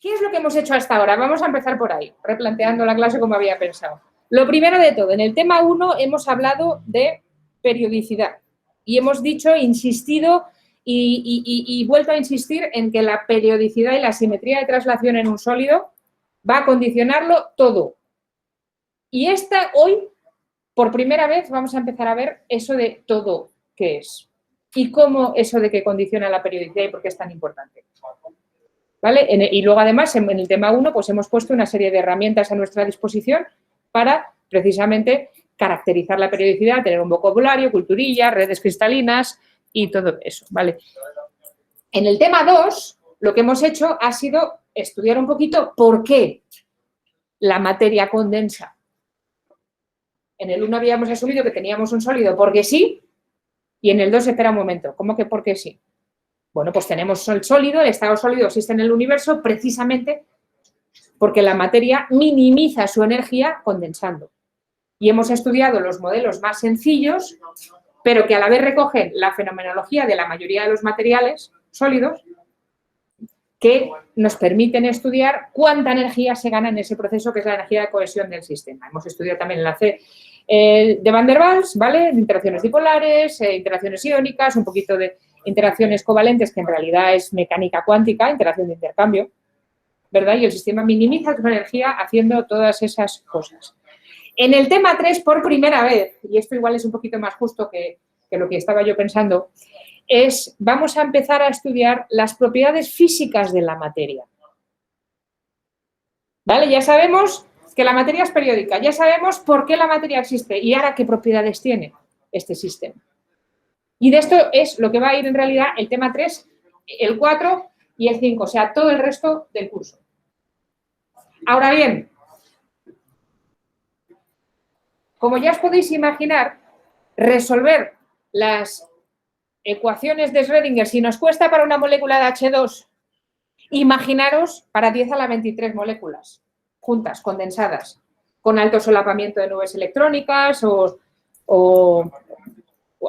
¿Qué es lo que hemos hecho hasta ahora? Vamos a empezar por ahí, replanteando la clase como había pensado. Lo primero de todo, en el tema 1 hemos hablado de periodicidad y hemos dicho, insistido y vuelto a insistir en que la periodicidad y la simetría de traslación en un sólido va a condicionarlo todo. Y hoy, por primera vez, vamos a empezar a ver eso de todo qué es y cómo eso de que condiciona la periodicidad y por qué es tan importante. ¿Vale? Y luego, además, en el tema 1, pues hemos puesto una serie de herramientas a nuestra disposición para, precisamente, caracterizar la periodicidad, tener un vocabulario, culturilla, redes cristalinas y todo eso, ¿vale? En el tema 2, lo que hemos hecho ha sido estudiar un poquito por qué la materia condensa. En el 1 habíamos asumido que teníamos un sólido porque sí, y en el 2, espera un momento, ¿cómo que porque sí? Bueno, pues tenemos el sólido, el estado sólido existe en el universo precisamente porque la materia minimiza su energía condensando. Y hemos estudiado los modelos más sencillos, pero que a la vez recogen la fenomenología de la mayoría de los materiales sólidos que nos permiten estudiar cuánta energía se gana en ese proceso, que es la energía de cohesión del sistema. Hemos estudiado también el enlace de Van der Waals, ¿vale? Interacciones dipolares, interacciones iónicas, un poquito de interacciones covalentes, que en realidad es mecánica cuántica, interacción de intercambio, ¿verdad? Y el sistema minimiza su energía haciendo todas esas cosas. En el tema 3, por primera vez, y esto igual es un poquito más justo que lo que estaba yo pensando, vamos a empezar a estudiar las propiedades físicas de la materia. ¿Vale? Ya sabemos que la materia es periódica, ya sabemos por qué la materia existe y ahora qué propiedades tiene este sistema. Y de esto es lo que va a ir en realidad el tema 3, el 4 y el 5, o sea, todo el resto del curso. Ahora bien, como ya os podéis imaginar, resolver las ecuaciones de Schrödinger, si nos cuesta para una molécula de H2, imaginaros para 10 a la 23 moléculas juntas, condensadas, con alto solapamiento de nubes electrónicas o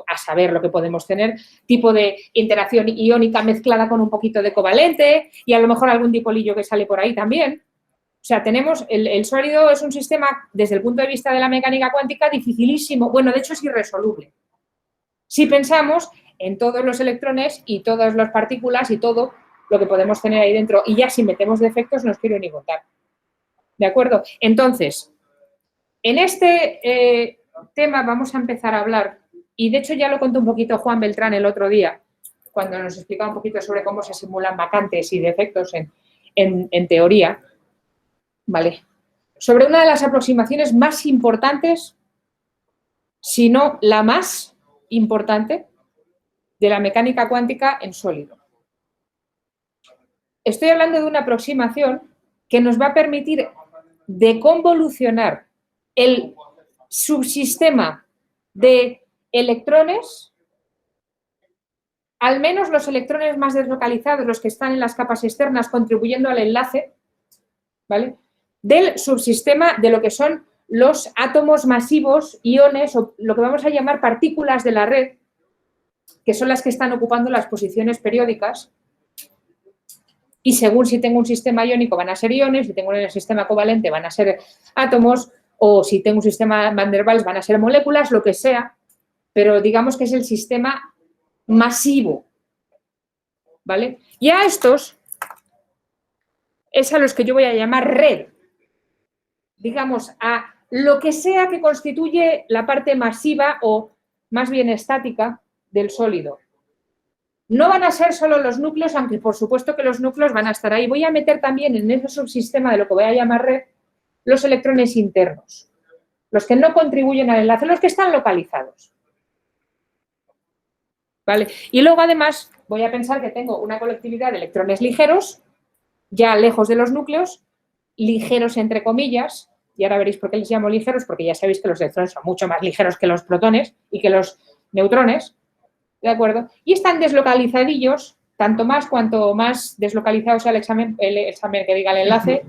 a saber lo que podemos tener, tipo de interacción iónica mezclada con un poquito de covalente y a lo mejor algún dipolillo que sale por ahí también. O sea, tenemos, el sólido es un sistema, desde el punto de vista de la mecánica cuántica, dificilísimo, bueno, de hecho es irresoluble. Si pensamos en todos los electrones y todas las partículas y todo lo que podemos tener ahí dentro, y ya si metemos defectos no os quiero ni contar. ¿De acuerdo? Entonces, en este tema vamos a empezar a hablar, y de hecho ya lo contó un poquito Juan Beltrán el otro día, cuando nos explicaba un poquito sobre cómo se simulan vacantes y defectos en teoría, ¿vale? Sobre una de las aproximaciones más importantes, si no la más importante, de la mecánica cuántica en sólido. Estoy hablando de una aproximación que nos va a permitir deconvolucionar el subsistema de electrones, al menos los electrones más deslocalizados, los que están en las capas externas contribuyendo al enlace, ¿vale?, del subsistema de lo que son los átomos masivos, iones, o lo que vamos a llamar partículas de la red, que son las que están ocupando las posiciones periódicas. Y según si tengo un sistema iónico van a ser iones, si tengo un sistema covalente van a ser átomos, o si tengo un sistema Van der Waals van a ser moléculas, lo que sea, pero digamos que es el sistema masivo, ¿vale? Y a estos es a los que yo voy a llamar red, digamos, a lo que sea que constituye la parte masiva o más bien estática del sólido. No van a ser solo los núcleos, aunque por supuesto que los núcleos van a estar ahí. Voy a meter también en ese subsistema de lo que voy a llamar red los electrones internos, los que no contribuyen al enlace, los que están localizados. ¿Vale? Y luego además voy a pensar que tengo una colectividad de electrones ligeros, ya lejos de los núcleos, ligeros entre comillas, y ahora veréis por qué les llamo ligeros, porque ya sabéis que los electrones son mucho más ligeros que los protones y que los neutrones, ¿de acuerdo? Y están deslocalizadillos, tanto más cuanto más deslocalizado sea el examen que diga el enlace,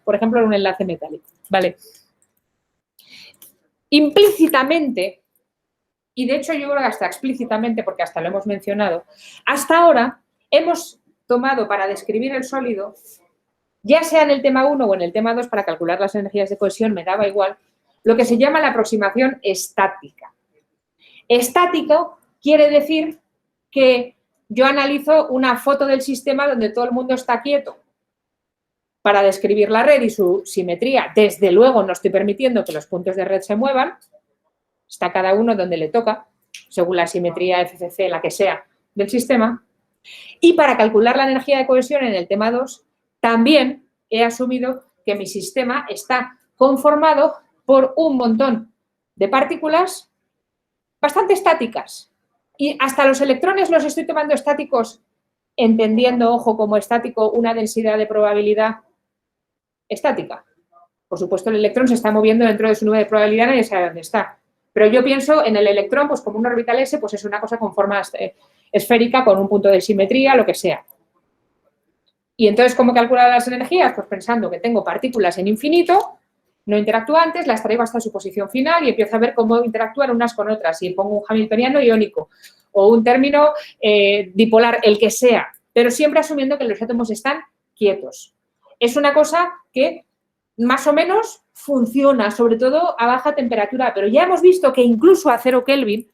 por ejemplo, en un enlace metálico, ¿vale? Implícitamente, y de hecho yo creo que hasta explícitamente, porque hasta lo hemos mencionado, hasta ahora hemos tomado para describir el sólido, ya sea en el tema 1 o en el tema 2, para calcular las energías de cohesión, me daba igual, lo que se llama la aproximación estática. Estático quiere decir que yo analizo una foto del sistema donde todo el mundo está quieto para describir la red y su simetría. Desde luego no estoy permitiendo que los puntos de red se muevan, está cada uno donde le toca, según la simetría FCC, la que sea, del sistema. Y para calcular la energía de cohesión en el tema 2, también he asumido que mi sistema está conformado por un montón de partículas bastante estáticas. Y hasta los electrones los estoy tomando estáticos, entendiendo, ojo, como estático una densidad de probabilidad estática. Por supuesto, el electrón se está moviendo dentro de su nube de probabilidad, nadie sabe dónde está. Pero yo pienso en el electrón, pues como un orbital S, pues es una cosa con forma esférica, con un punto de simetría, lo que sea. Y entonces, ¿cómo calcular las energías? Pues pensando que tengo partículas en infinito, no interactuantes, las traigo hasta su posición final y empiezo a ver cómo interactúan unas con otras. Y pongo un hamiltoniano iónico o un término dipolar, el que sea, pero siempre asumiendo que los átomos están quietos. Es una cosa que más o menos funciona, sobre todo a baja temperatura, pero ya hemos visto que incluso a 0 Kelvin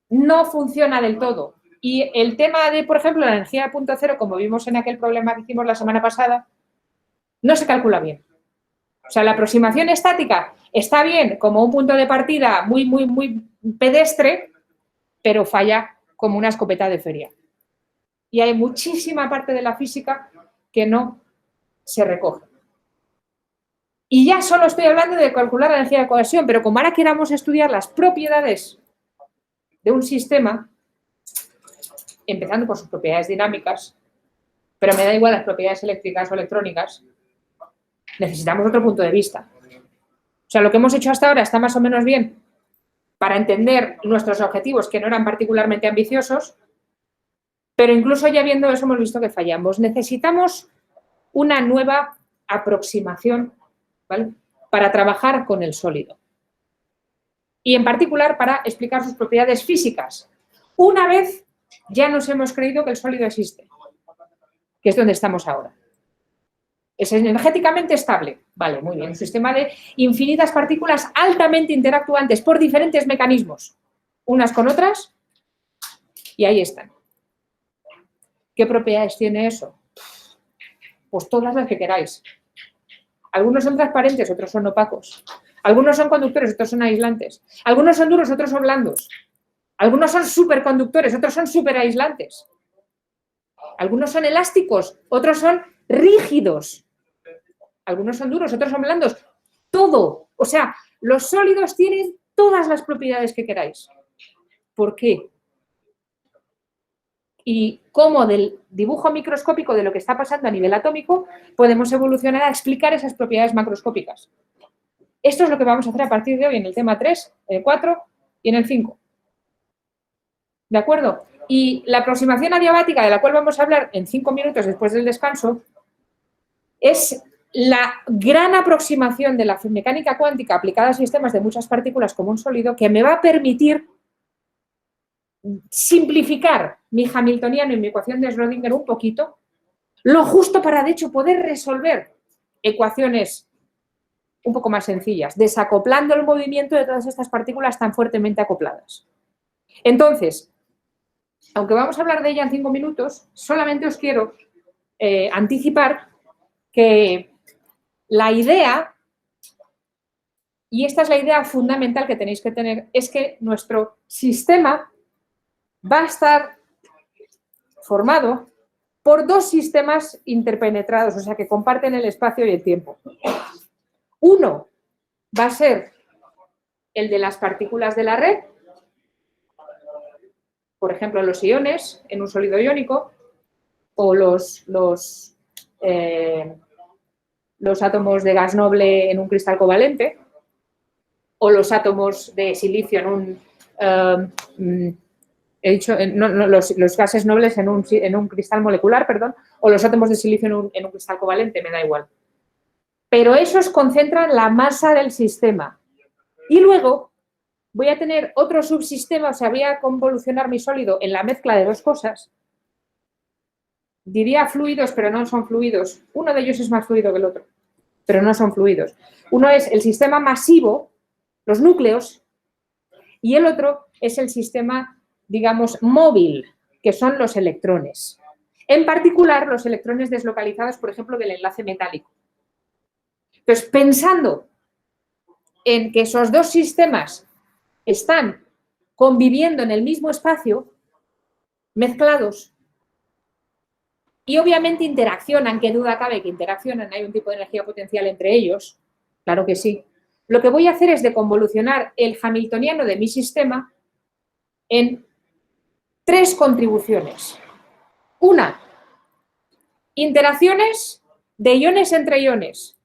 no funciona del todo. Y el tema de, por ejemplo, la energía a punto cero, como vimos en aquel problema que hicimos la semana pasada, no se calcula bien. O sea, la aproximación estática está bien como un punto de partida muy pedestre, pero falla como una escopeta de feria. Y hay muchísima parte de la física que no se recoge. Y ya solo estoy hablando de calcular la energía de cohesión, pero como ahora queramos estudiar las propiedades de un sistema, empezando por sus propiedades dinámicas, pero me da igual las propiedades eléctricas o electrónicas, necesitamos otro punto de vista. O sea, lo que hemos hecho hasta ahora está más o menos bien para entender nuestros objetivos, que no eran particularmente ambiciosos, pero incluso ya viendo eso hemos visto que fallamos. Necesitamos una nueva aproximación, ¿vale?, para trabajar con el sólido. Y en particular para explicar sus propiedades físicas. Una vez ya nos hemos creído que el sólido existe, que es donde estamos ahora. Es energéticamente estable. Vale, muy bien. Un sistema de infinitas partículas altamente interactuantes por diferentes mecanismos, unas con otras, y ahí están. ¿Qué propiedades tiene eso? Pues todas las que queráis. Algunos son transparentes, otros son opacos. Algunos son conductores, otros son aislantes. Algunos son duros, otros son blandos. Algunos son superconductores, otros son superaislantes. Algunos son elásticos, otros son rígidos. Algunos son duros, otros son blandos. Todo. O sea, los sólidos tienen todas las propiedades que queráis. ¿Por qué? Y cómo del dibujo microscópico de lo que está pasando a nivel atómico podemos evolucionar a explicar esas propiedades macroscópicas. Esto es lo que vamos a hacer a partir de hoy en el tema 3, en el 4 y en el 5. ¿De acuerdo? Y la aproximación adiabática, de la cual vamos a hablar en 5 minutos después del descanso, es la gran aproximación de la mecánica cuántica aplicada a sistemas de muchas partículas como un sólido, que me va a permitir simplificar mi hamiltoniano y mi ecuación de Schrödinger un poquito, lo justo para, de hecho, poder resolver ecuaciones un poco más sencillas, desacoplando el movimiento de todas estas partículas tan fuertemente acopladas. Entonces, aunque vamos a hablar de ella en 5 minutos, solamente os quiero anticipar que la idea, y esta es la idea fundamental que tenéis que tener, es que nuestro sistema va a estar formado por dos sistemas interpenetrados, o sea, que comparten el espacio y el tiempo. Uno va a ser el de las partículas de la red, por ejemplo, los iones en un sólido iónico, o los átomos de gas noble en un cristal covalente, o los átomos de silicio en un... los gases nobles en un cristal molecular, perdón, o los átomos de silicio en un cristal covalente, me da igual. Pero esos concentran la masa del sistema. Y luego voy a tener otro subsistema, o sea, voy a convolucionar mi sólido en la mezcla de dos cosas, diría fluidos, pero no son fluidos. Uno de ellos es más fluido que el otro, pero no son fluidos. Uno es el sistema masivo, los núcleos, y el otro es el sistema, digamos, móvil, que son los electrones. En particular, los electrones deslocalizados, por ejemplo, del enlace metálico. Entonces, pensando en que esos dos sistemas están conviviendo en el mismo espacio, mezclados, y obviamente interaccionan, qué duda cabe que interaccionan, hay un tipo de energía potencial entre ellos, claro que sí. Lo que voy a hacer es deconvolucionar el hamiltoniano de mi sistema en 3 contribuciones. Una, interacciones de iones entre iones.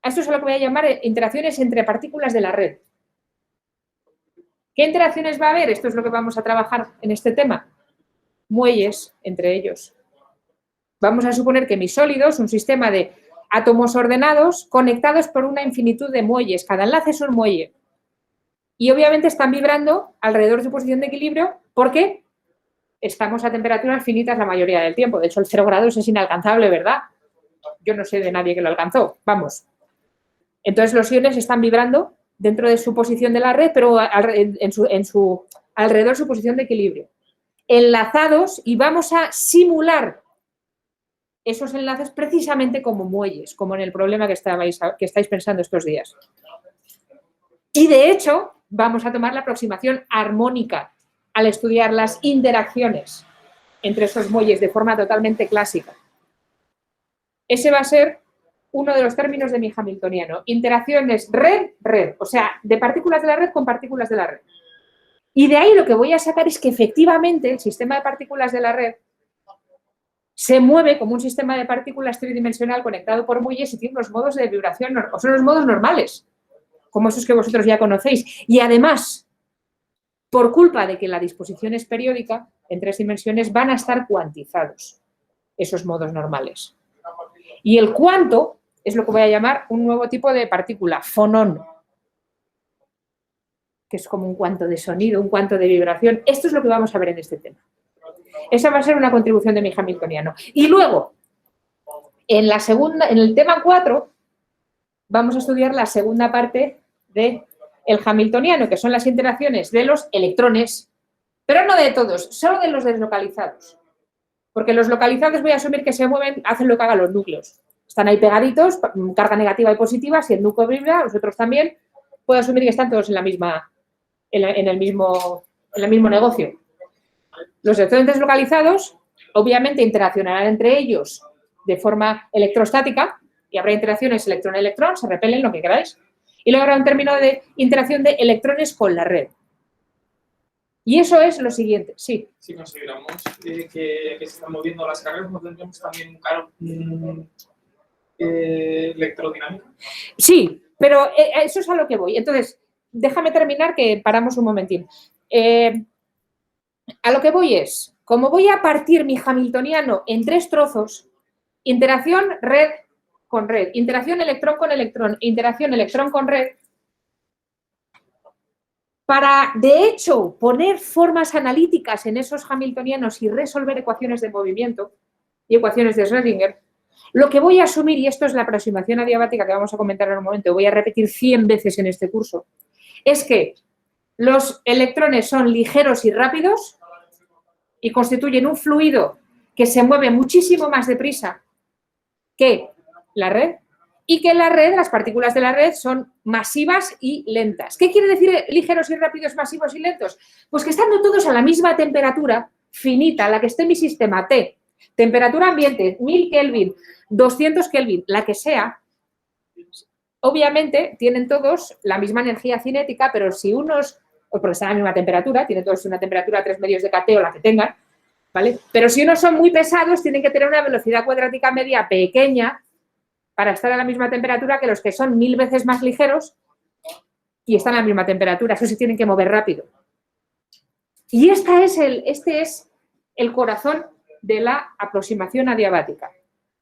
A esto es lo que voy a llamar interacciones entre partículas de la red. ¿Qué interacciones va a haber? Esto es lo que vamos a trabajar en este tema. Muelles entre ellos. Vamos a suponer que mi sólido es un sistema de átomos ordenados conectados por una infinitud de muelles. Cada enlace es un muelle. Y obviamente están vibrando alrededor de su posición de equilibrio porque estamos a temperaturas finitas la mayoría del tiempo. De hecho, el 0 grados es inalcanzable, ¿verdad? Yo no sé de nadie que lo alcanzó. Vamos. Entonces, los iones están vibrando dentro de su posición de la red, pero alrededor de su posición de equilibrio. Enlazados, y vamos a simular esos enlaces precisamente como muelles, como en el problema que estáis pensando estos días. Y de hecho, vamos a tomar la aproximación armónica al estudiar las interacciones entre esos muelles de forma totalmente clásica. Ese va a ser uno de los términos de mi hamiltoniano. Interacciones red-red, o sea, de partículas de la red con partículas de la red. Y de ahí lo que voy a sacar es que efectivamente el sistema de partículas de la red se mueve como un sistema de partículas tridimensional conectado por muelles y tiene unos modos de vibración, o son los modos normales, como esos que vosotros ya conocéis. Y además, por culpa de que la disposición es periódica, en 3 dimensiones van a estar cuantizados esos modos normales. Y el cuanto es lo que voy a llamar un nuevo tipo de partícula, fonón, que es como un cuanto de sonido, un cuanto de vibración. Esto es lo que vamos a ver en este tema. Esa va a ser una contribución de mi hamiltoniano. Y luego, en el tema 4, vamos a estudiar la segunda parte del hamiltoniano, que son las interacciones de los electrones, pero no de todos, solo de los deslocalizados. Porque los localizados voy a asumir que se mueven, hacen lo que hagan los núcleos. Están ahí pegaditos, carga negativa y positiva, si el núcleo vibra, los otros también, puedo asumir que están todos en el mismo negocio. Los electrones deslocalizados, obviamente, interaccionarán entre ellos de forma electrostática y habrá interacciones electrón-electrón, se repelen, lo que queráis. Y luego habrá un término de interacción de electrones con la red. Y eso es lo siguiente, sí. Si consideramos que se están moviendo las cargas, ¿no tendríamos también electrodinámica? Sí, pero eso es a lo que voy. Entonces, déjame terminar que paramos un momentín. A lo que voy es, como voy a partir mi hamiltoniano en 3 trozos, interacción red con red, interacción electrón con electrón, interacción electrón con red, para, de hecho, poner formas analíticas en esos hamiltonianos y resolver ecuaciones de movimiento y ecuaciones de Schrödinger, lo que voy a asumir, y esto es la aproximación adiabática que vamos a comentar en un momento, voy a repetir 100 veces en este curso, es que los electrones son ligeros y rápidos y constituyen un fluido que se mueve muchísimo más deprisa que la red, y que la red, las partículas de la red, son masivas y lentas. ¿Qué quiere decir ligeros y rápidos, masivos y lentos? Pues que estando todos a la misma temperatura finita, la que esté en mi sistema T, temperatura ambiente, 1000 Kelvin, 200 Kelvin, la que sea, obviamente tienen todos la misma energía cinética, pero si unos, porque están a la misma temperatura, tienen todos una temperatura 3 medios de K o la que tengan, ¿vale? Pero si unos son muy pesados, tienen que tener una velocidad cuadrática media pequeña para estar a la misma temperatura que los que son 1000 veces más ligeros y están a la misma temperatura. Eso se tienen que mover rápido. Y este es el corazón de la aproximación adiabática.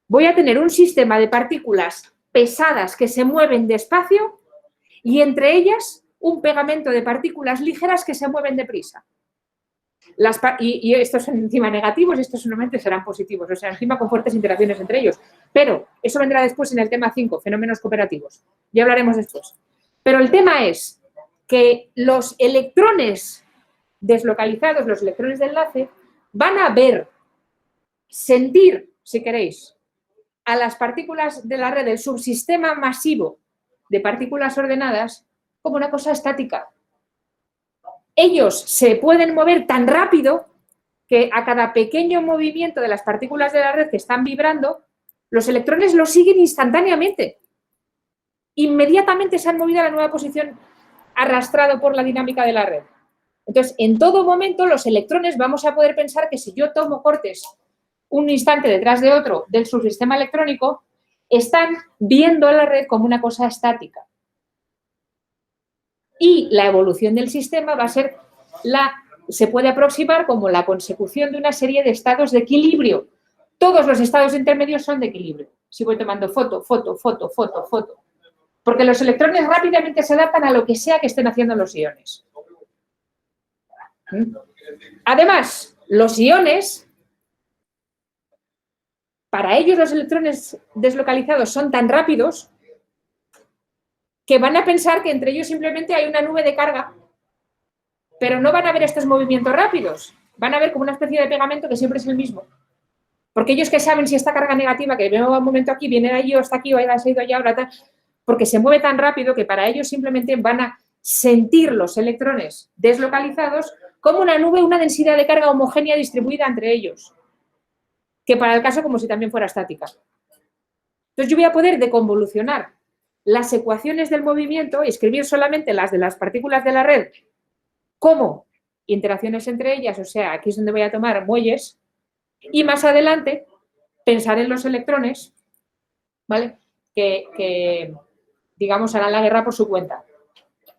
Voy a tener un sistema de partículas pesadas que se mueven despacio y entre ellas un pegamento de partículas ligeras que se mueven deprisa. Y estos son encima negativos, estos solamente serán positivos, o sea, encima con fuertes interacciones entre ellos. Pero eso vendrá después en el tema 5, fenómenos cooperativos. Ya hablaremos después. Pero el tema es que los electrones deslocalizados, los electrones de enlace, van a ver, sentir, si queréis, a las partículas de la red del subsistema masivo de partículas ordenadas como una cosa estática. Ellos se pueden mover tan rápido que a cada pequeño movimiento de las partículas de la red que están vibrando, los electrones lo siguen instantáneamente. Inmediatamente se han movido a la nueva posición arrastrado por la dinámica de la red. Entonces, en todo momento, los electrones vamos a poder pensar que si yo tomo cortes un instante detrás de otro del subsistema electrónico, están viendo la red como una cosa estática. Y la evolución del sistema va a ser se puede aproximar como la consecución de una serie de estados de equilibrio. Todos los estados intermedios son de equilibrio. Si voy tomando foto, foto, foto, foto, foto. Porque los electrones rápidamente se adaptan a lo que sea que estén haciendo los iones. Además, los iones, para ellos los electrones deslocalizados son tan rápidos que van a pensar que entre ellos simplemente hay una nube de carga, pero no van a ver estos movimientos rápidos, van a ver como una especie de pegamento que siempre es el mismo. Porque ellos que saben si esta carga negativa, que viene un momento aquí, viene allí o está aquí, o ha ido allá, ahora tal, porque se mueve tan rápido que para ellos simplemente van a sentir los electrones deslocalizados como una nube, una densidad de carga homogénea distribuida entre ellos, que para el caso como si también fuera estática. Entonces yo voy a poder deconvolucionar las ecuaciones del movimiento y escribir solamente las de las partículas de la red como interacciones entre ellas, o sea, aquí es donde voy a tomar muelles, y más adelante pensar en los electrones, ¿vale? Que digamos, harán la guerra por su cuenta.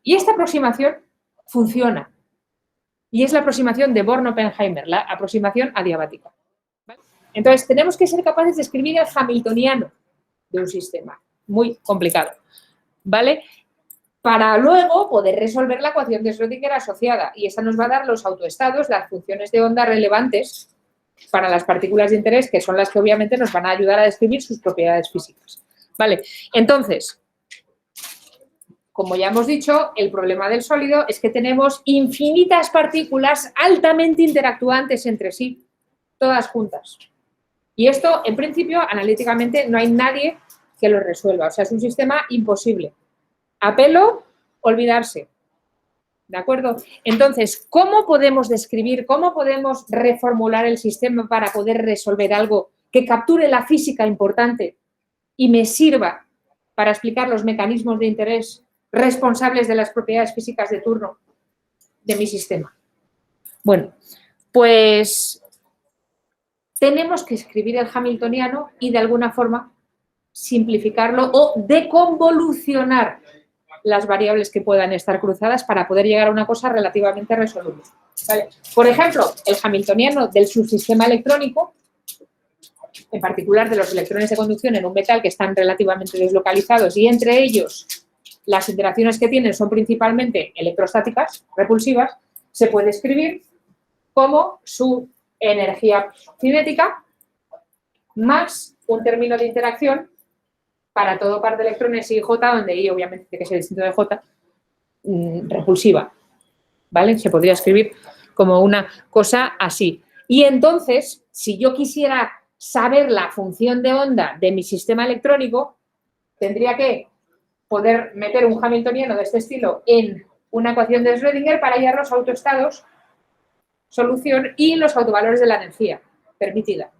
Y esta aproximación funciona. Y es la aproximación de Born-Oppenheimer, la aproximación adiabática. ¿Vale? Entonces, tenemos que ser capaces de escribir el hamiltoniano de un sistema. Muy complicado. ¿Vale? Para luego poder resolver la ecuación de Schrödinger asociada. Y esa nos va a dar los autoestados, las funciones de onda relevantes para las partículas de interés, que son las que obviamente nos van a ayudar a describir sus propiedades físicas. ¿Vale? Entonces, como ya hemos dicho, el problema del sólido es que tenemos infinitas partículas altamente interactuantes entre sí, todas juntas. Y esto, en principio, analíticamente, no hay nadie que lo resuelva. O sea, es un sistema imposible. A pelo, olvidarse. ¿De acuerdo? Entonces, ¿cómo podemos describir, cómo podemos reformular el sistema para poder resolver algo que capture la física importante y me sirva para explicar los mecanismos de interés responsables de las propiedades físicas de turno de mi sistema? Bueno, pues tenemos que escribir el hamiltoniano y de alguna forma simplificarlo o deconvolucionar las variables que puedan estar cruzadas para poder llegar a una cosa relativamente resoluble. ¿Vale? Por ejemplo, el hamiltoniano del subsistema electrónico, en particular de los electrones de conducción en un metal que están relativamente deslocalizados y entre ellos las interacciones que tienen son principalmente electrostáticas, repulsivas, se puede escribir como su energía cinética más un término de interacción para todo par de electrones I J, donde I obviamente tiene que ser distinto de J, repulsiva. ¿Vale? Se podría escribir como una cosa así. Y entonces, si yo quisiera saber la función de onda de mi sistema electrónico, tendría que poder meter un hamiltoniano de este estilo en una ecuación de Schrödinger para hallar los autoestados, solución, y los autovalores de la energía permitida.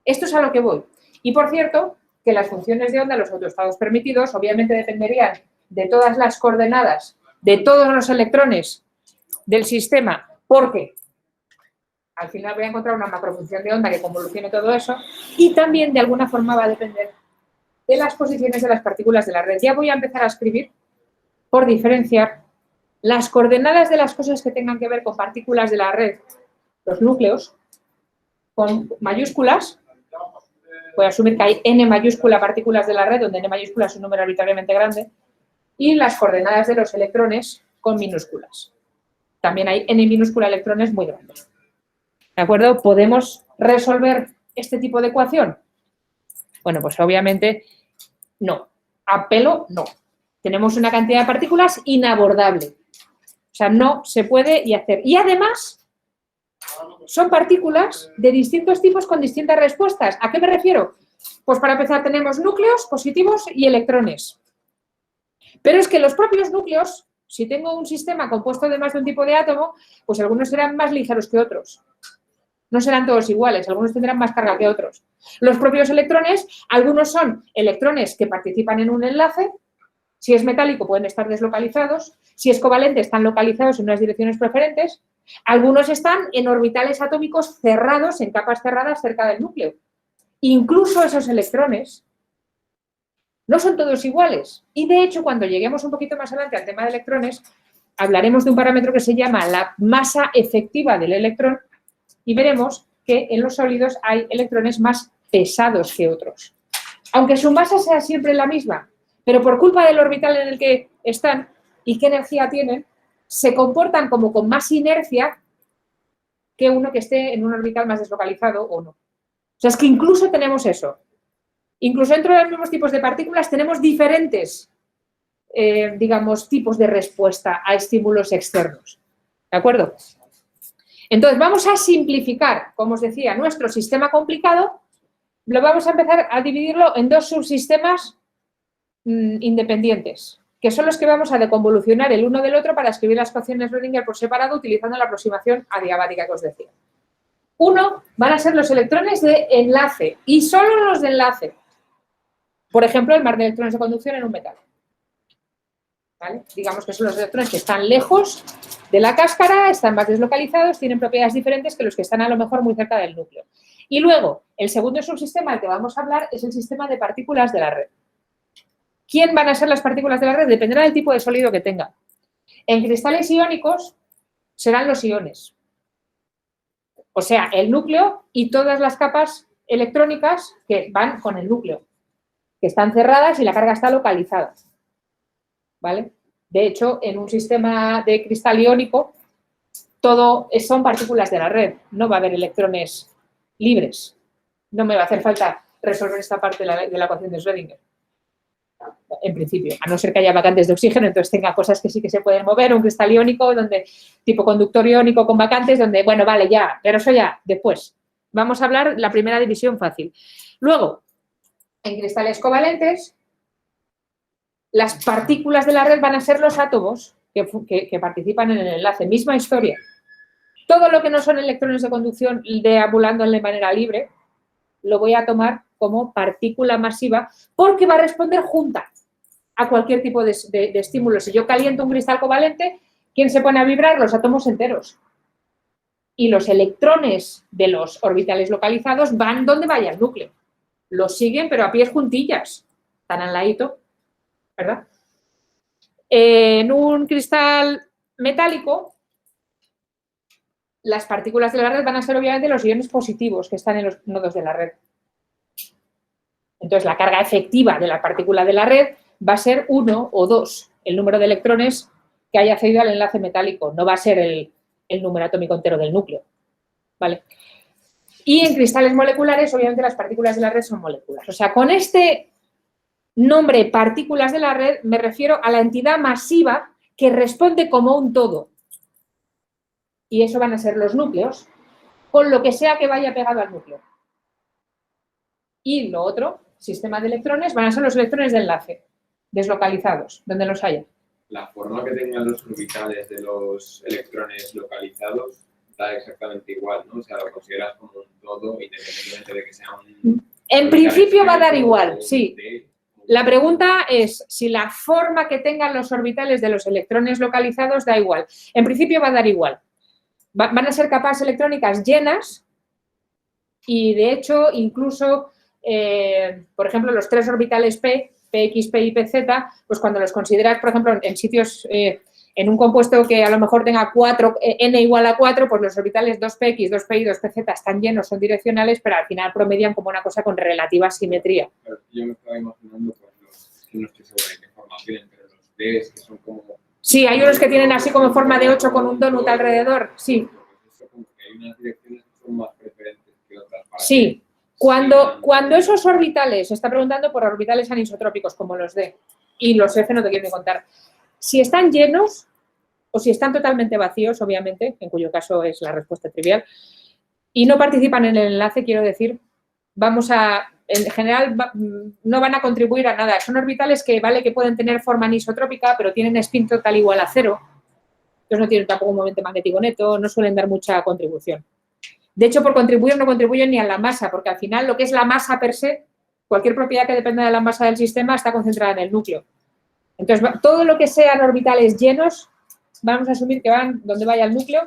Esto es a lo que voy. Y, por cierto, que las funciones de onda, los autoestados permitidos, obviamente dependerían de todas las coordenadas de todos los electrones del sistema, porque al final voy a encontrar una macrofunción de onda que convolucione todo eso, y también de alguna forma va a depender de las posiciones de las partículas de la red. Ya voy a empezar a escribir, por diferenciar, las coordenadas de las cosas que tengan que ver con partículas de la red, los núcleos, con mayúsculas. Voy a asumir que hay n mayúscula partículas de la red, donde n mayúscula es un número arbitrariamente grande, y las coordenadas de los electrones con minúsculas. También hay n minúscula electrones muy grandes. ¿De acuerdo? ¿Podemos resolver este tipo de ecuación? Bueno, pues obviamente no. A pelo, no. Tenemos una cantidad de partículas inabordable. O sea, no se puede y hacer. Y además, son partículas de distintos tipos con distintas respuestas. ¿A qué me refiero? Pues para empezar tenemos núcleos positivos y electrones. Pero es que los propios núcleos, si tengo un sistema compuesto de más de un tipo de átomo, pues algunos serán más ligeros que otros. No serán todos iguales, algunos tendrán más carga que otros. Los propios electrones, algunos son electrones que participan en un enlace. Si es metálico pueden estar deslocalizados. Si es covalente están localizados en unas direcciones preferentes. Algunos están en orbitales atómicos cerrados, en capas cerradas cerca del núcleo. Incluso esos electrones no son todos iguales. Y de hecho, cuando lleguemos un poquito más adelante al tema de electrones, hablaremos de un parámetro que se llama la masa efectiva del electrón y veremos que en los sólidos hay electrones más pesados que otros. Aunque su masa sea siempre la misma, pero por culpa del orbital en el que están y qué energía tienen, se comportan como con más inercia que uno que esté en un orbital más deslocalizado o no. O sea, es que incluso tenemos eso. Incluso dentro de los mismos tipos de partículas tenemos diferentes, digamos, tipos de respuesta a estímulos externos. ¿De acuerdo? Entonces, vamos a simplificar, como os decía, nuestro sistema complicado. Lo vamos a empezar a dividirlo en dos subsistemas independientes, que son los que vamos a deconvolucionar el uno del otro para escribir las ecuaciones Schrödinger por separado utilizando la aproximación adiabática que os decía. Uno van a ser los electrones de enlace y solo los de enlace. Por ejemplo, el mar de electrones de conducción en un metal. ¿Vale? Digamos que son los electrones que están lejos de la cáscara, están más deslocalizados, tienen propiedades diferentes que los que están a lo mejor muy cerca del núcleo. Y luego, el segundo subsistema del que vamos a hablar es el sistema de partículas de la red. ¿Quién van a ser las partículas de la red? Dependerá del tipo de sólido que tenga. En cristales iónicos serán los iones. O sea, el núcleo y todas las capas electrónicas que van con el núcleo, que están cerradas y la carga está localizada. ¿Vale? De hecho, en un sistema de cristal iónico, todo son partículas de la red. No va a haber electrones libres. No me va a hacer falta resolver esta parte de la ecuación de Schrödinger. En principio, a no ser que haya vacantes de oxígeno, entonces tenga cosas que sí que se pueden mover, un cristal iónico, donde tipo conductor iónico con vacantes, donde, bueno, vale, ya, pero eso ya, después. Vamos a hablar la primera división fácil. Luego, en cristales covalentes, las partículas de la red van a ser los átomos que participan en el enlace. Misma historia. Todo lo que no son electrones de conducción deambulando de manera libre, lo voy a tomar como partícula masiva porque va a responder junta a cualquier tipo de estímulo. Si yo caliento un cristal covalente, ¿quién se pone a vibrar? Los átomos enteros. Y los electrones de los orbitales localizados van donde vaya el núcleo. Los siguen, pero a pies juntillas. Están al ladito, ¿verdad? En un cristal metálico, las partículas de la red van a ser obviamente los iones positivos que están en los nodos de la red. Entonces, la carga efectiva de la partícula de la red va a ser 1 o 2, el número de electrones que haya accedido al enlace metálico. No va a ser el número atómico entero del núcleo. ¿Vale? Y en cristales moleculares, obviamente, las partículas de la red son moléculas. O sea, con este nombre partículas de la red me refiero a la entidad masiva que responde como un todo. Y eso van a ser los núcleos, con lo que sea que vaya pegado al núcleo. Y lo otro, sistema de electrones, van a ser los electrones de enlace, deslocalizados, donde los haya. La forma que tengan los orbitales de los electrones localizados da exactamente igual, ¿no? O sea, lo consideras como un todo, independientemente de que sea un... En principio va a dar igual, sí. La pregunta es si la forma que tengan los orbitales de los electrones localizados da igual. En principio va a dar igual. Van a ser capas electrónicas llenas y, de hecho, incluso, por ejemplo, los tres orbitales P, PX, P y PZ, pues cuando los consideras, por ejemplo, en sitios, en un compuesto que a lo mejor tenga 4, n igual a 4, pues los orbitales 2px, 2p y 2pz están llenos, son direccionales, pero al final promedian como una cosa con relativa simetría. Yo me estaba imaginando, pues, que no estoy segura de qué forma tienen, pero los Ds que son como... Sí, hay unos que tienen así como forma de 8 con un donut alrededor, sí. Hay unas direcciones que son más preferentes que otras. Sí, cuando esos orbitales, se está preguntando por orbitales anisotrópicos como los D y los F no te quiero ni contar, si están llenos o si están totalmente vacíos, obviamente, en cuyo caso es la respuesta trivial, y no participan en el enlace, quiero decir, en general no van a contribuir a nada. Son orbitales que pueden tener forma anisotrópica, pero tienen spin total igual a 0. Entonces no tienen tampoco un momento magnético neto, no suelen dar mucha contribución. De hecho, por contribuir no contribuyen ni a la masa, porque al final lo que es la masa per se, cualquier propiedad que dependa de la masa del sistema está concentrada en el núcleo. Entonces, todo lo que sean orbitales llenos, vamos a asumir que van donde vaya el núcleo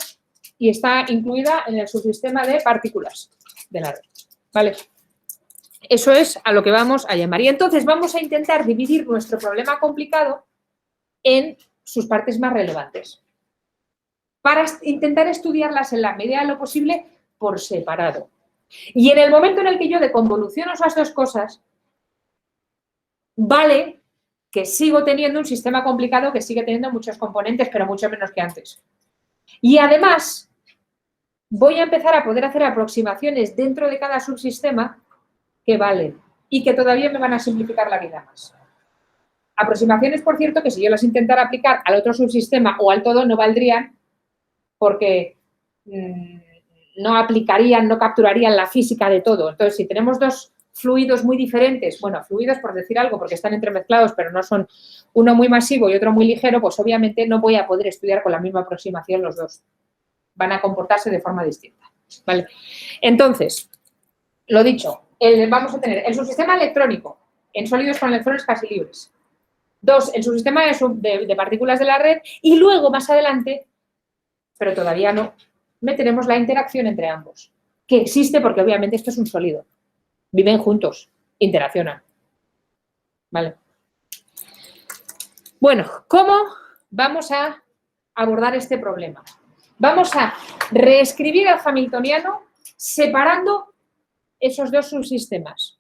y está incluida en el subsistema de partículas de la red. ¿Vale? Eso es a lo que vamos a llamar. Y entonces vamos a intentar dividir nuestro problema complicado en sus partes más relevantes, para intentar estudiarlas en la medida de lo posible por separado. Y en el momento en el que yo deconvoluciono esas dos cosas, vale que sigo teniendo un sistema complicado que sigue teniendo muchos componentes, pero mucho menos que antes. Y además, voy a empezar a poder hacer aproximaciones dentro de cada subsistema que valen y que todavía me van a simplificar la vida más. Aproximaciones, por cierto, que si yo las intentara aplicar al otro subsistema o al todo no valdrían porque no aplicarían, no capturarían la física de todo. Entonces, si tenemos dos fluidos muy diferentes, bueno, fluidos por decir algo, porque están entremezclados, pero no son uno muy masivo y otro muy ligero, pues obviamente no voy a poder estudiar con la misma aproximación los dos. Van a comportarse de forma distinta. ¿Vale? Entonces, lo dicho, vamos a tener el subsistema electrónico en sólidos con electrones casi libres. 2, el subsistema de partículas de la red y luego, más adelante, pero todavía no, meteremos la interacción entre ambos, que existe porque obviamente esto es un sólido. Viven juntos, interaccionan. ¿Vale? Bueno, ¿cómo vamos a abordar este problema? Vamos a reescribir el hamiltoniano separando esos dos subsistemas.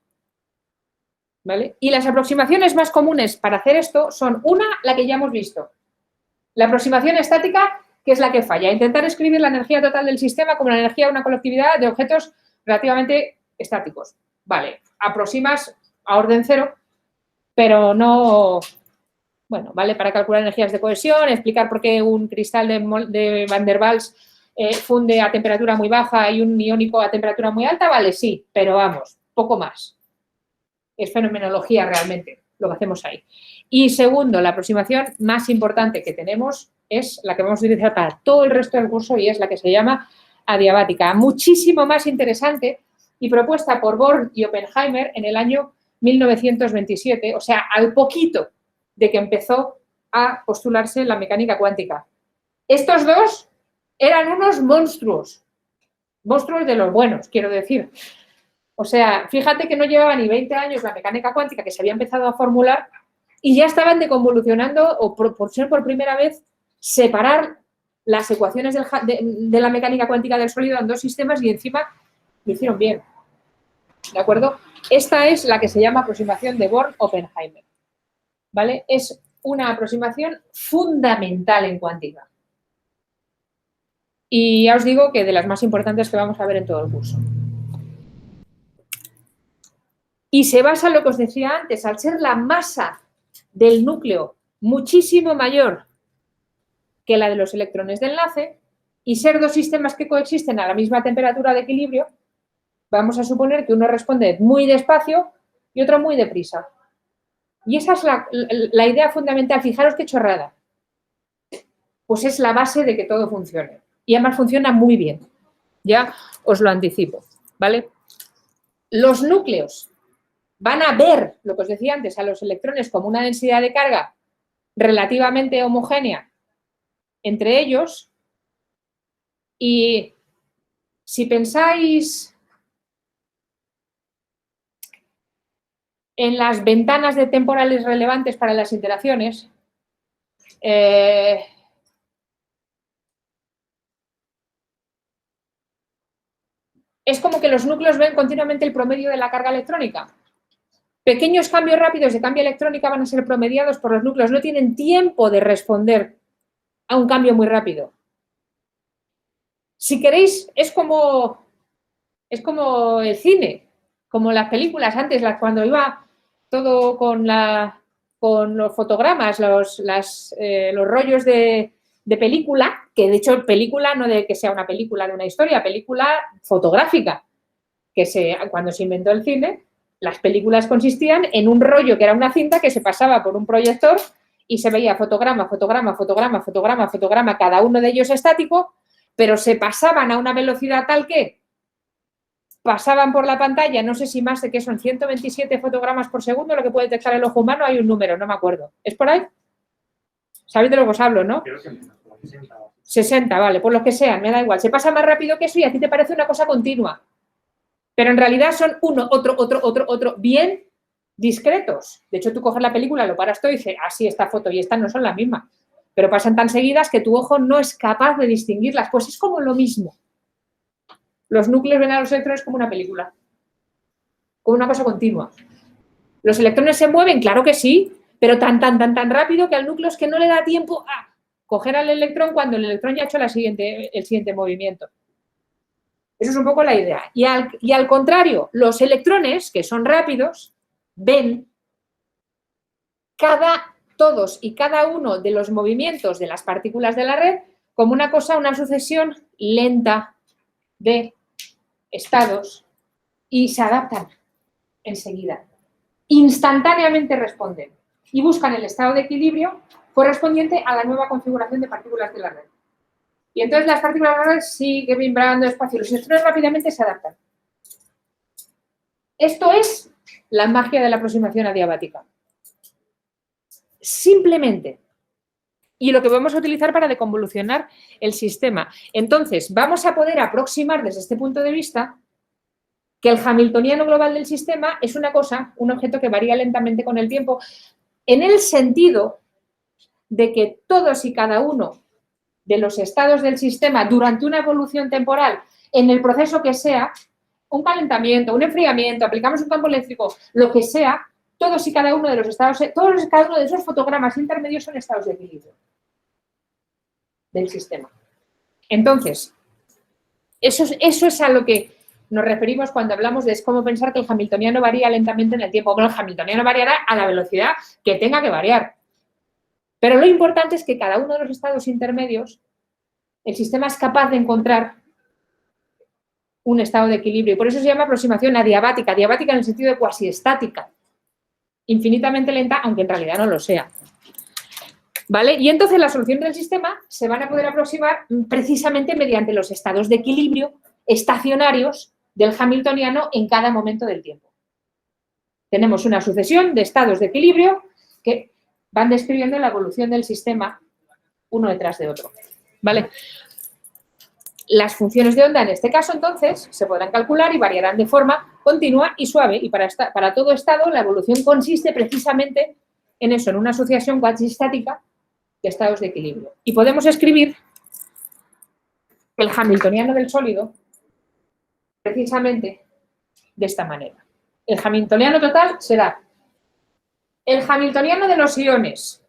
¿Vale? Y las aproximaciones más comunes para hacer esto son la que ya hemos visto. La aproximación estática, que es la que falla. Intentar escribir la energía total del sistema como la energía de una colectividad de objetos relativamente estáticos. Vale, aproximas a orden cero, pero no... Bueno, vale para calcular energías de cohesión, explicar por qué un cristal de Van der Waals funde a temperatura muy baja y un iónico a temperatura muy alta, vale, sí, pero vamos, poco más. Es fenomenología realmente lo que hacemos ahí. Y segundo, la aproximación más importante que tenemos es la que vamos a utilizar para todo el resto del curso y es la que se llama adiabática. Muchísimo más interesante y propuesta por Born y Oppenheimer en el año 1927, o sea, al poquito de que empezó a postularse la mecánica cuántica. Estos dos eran unos monstruos de los buenos, quiero decir. O sea, fíjate que no llevaba ni 20 años la mecánica cuántica que se había empezado a formular y ya estaban deconvolucionando, o por ser por primera vez, separar las ecuaciones de la mecánica cuántica del sólido en dos sistemas y encima lo hicieron bien. ¿De acuerdo? Esta es la que se llama aproximación de Born-Oppenheimer. ¿Vale? Es una aproximación fundamental en cuántica. Y ya os digo que de las más importantes que vamos a ver en todo el curso. Y se basa en lo que os decía antes, al ser la masa del núcleo muchísimo mayor que la de los electrones de enlace y ser dos sistemas que coexisten a la misma temperatura de equilibrio, vamos a suponer que uno responde muy despacio y otro muy deprisa. Y esa es la idea fundamental. Fijaros qué chorrada. Pues es la base de que todo funcione. Y además funciona muy bien. Ya os lo anticipo, ¿vale? Los núcleos van a ver, lo que os decía antes, a los electrones como una densidad de carga relativamente homogénea entre ellos. Y si pensáis en las ventanas de temporales relevantes para las interacciones, es como que los núcleos ven continuamente el promedio de la carga electrónica. Pequeños cambios rápidos de cambio electrónica van a ser promediados por los núcleos. No tienen tiempo de responder a un cambio muy rápido. Si queréis, es como Es como el cine, como las películas antes, cuando iba todo con los fotogramas, los rollos de película, que de hecho película no de que sea una película de una historia, película fotográfica, cuando se inventó el cine, las películas consistían en un rollo que era una cinta que se pasaba por un proyector y se veía fotograma, fotograma, fotograma, fotograma, fotograma, cada uno de ellos estático, pero se pasaban a una velocidad tal que pasaban por la pantalla, no sé si más de que son 127 fotogramas por segundo, lo que puede detectar el ojo humano, hay un número, no me acuerdo. ¿Es por ahí? ¿Sabéis de lo que os hablo, no? Creo que menos, como 60. 60, vale, por lo que sean, me da igual. Se pasa más rápido que eso y a ti te parece una cosa continua. Pero en realidad son uno, otro, bien discretos. De hecho, tú coges la película, lo paras todo y dices, sí, esta foto y esta no son las mismas. Pero pasan tan seguidas que tu ojo no es capaz de distinguirlas. Pues es como lo mismo. Los núcleos ven a los electrones como una película, como una cosa continua. ¿Los electrones se mueven? Claro que sí, pero tan rápido que al núcleo es que no le da tiempo a coger al electrón cuando el electrón ya ha hecho el siguiente movimiento. Eso es un poco la idea. Y al contrario, los electrones, que son rápidos, ven todos y cada uno de los movimientos de las partículas de la red como una sucesión lenta de estados y se adaptan enseguida. Instantáneamente responden y buscan el estado de equilibrio correspondiente a la nueva configuración de partículas de la red. Y entonces las partículas de la red siguen vibrando despacio. Los electrones rápidamente se adaptan. Esto es la magia de la aproximación adiabática. Simplemente. Y lo que vamos a utilizar para deconvolucionar el sistema. Entonces, vamos a poder aproximar desde este punto de vista que el hamiltoniano global del sistema es una cosa, un objeto que varía lentamente con el tiempo, en el sentido de que todos y cada uno de los estados del sistema durante una evolución temporal, en el proceso que sea, un calentamiento, un enfriamiento, aplicamos un campo eléctrico, lo que sea, todos y cada uno de los estados, todos y cada uno de esos fotogramas intermedios son estados de equilibrio del sistema. Entonces, eso es a lo que nos referimos cuando hablamos de cómo pensar que el hamiltoniano varía lentamente en el tiempo. Bueno, el hamiltoniano variará a la velocidad que tenga que variar. Pero lo importante es que cada uno de los estados intermedios, el sistema es capaz de encontrar un estado de equilibrio. Y por eso se llama aproximación adiabática. Adiabática en el sentido de cuasi estática. Infinitamente lenta, aunque en realidad no lo sea. ¿Vale? Y entonces las soluciones del sistema se van a poder aproximar precisamente mediante los estados de equilibrio estacionarios del hamiltoniano en cada momento del tiempo. Tenemos una sucesión de estados de equilibrio que van describiendo la evolución del sistema uno detrás de otro. ¿Vale? Las funciones de onda en este caso, entonces, se podrán calcular y variarán de forma continua y suave. Y para todo estado, la evolución consiste precisamente en eso, en una asociación cuasi estática de estados de equilibrio. Y podemos escribir el hamiltoniano del sólido precisamente de esta manera. El hamiltoniano total será el hamiltoniano de los iones,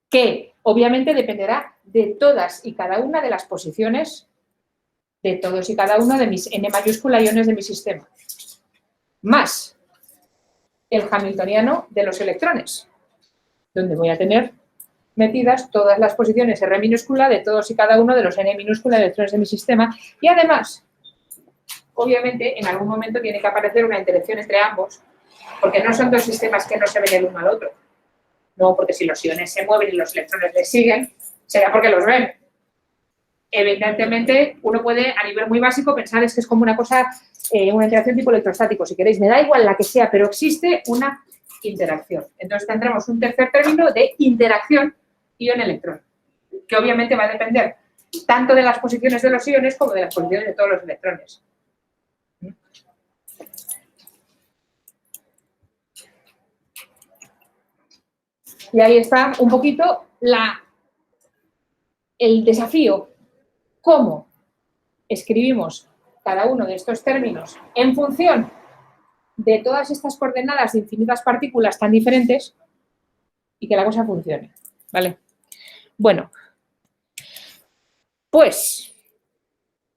que obviamente dependerá de todas y cada una de las posiciones de todos y cada uno de mis n mayúscula iones de mi sistema, más el hamiltoniano de los electrones, donde voy a tener metidas todas las posiciones R minúscula de todos y cada uno de los n minúscula de electrones de mi sistema. Y además, obviamente, en algún momento tiene que aparecer una interacción entre ambos, porque no son dos sistemas que no se ven el uno al otro. No, porque si los iones se mueven y los electrones les siguen, será porque los ven. Evidentemente, uno puede, a nivel muy básico, pensar es que es como una cosa, una interacción tipo electrostático, si queréis. Me da igual la que sea, pero existe una interacción. Entonces, tendremos un tercer término de interacción ion-electrón, que obviamente va a depender tanto de las posiciones de los iones como de las posiciones de todos los electrones. Y ahí está un poquito el desafío. ¿Cómo escribimos cada uno de estos términos en función de todas estas coordenadas de infinitas partículas tan diferentes y que la cosa funcione? ¿Vale? Bueno, pues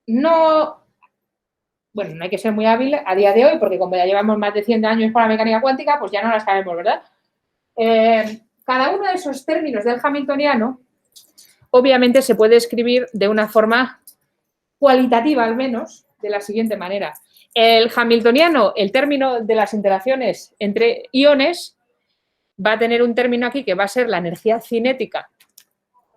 no bueno, no hay que ser muy hábil a día de hoy, porque como ya llevamos más de 100 años con la mecánica cuántica, pues ya no la sabemos, ¿verdad? Cada uno de esos términos del hamiltoniano, obviamente se puede escribir de una forma cualitativa, al menos, de la siguiente manera. El hamiltoniano, el término de las interacciones entre iones, va a tener un término aquí que va a ser la energía cinética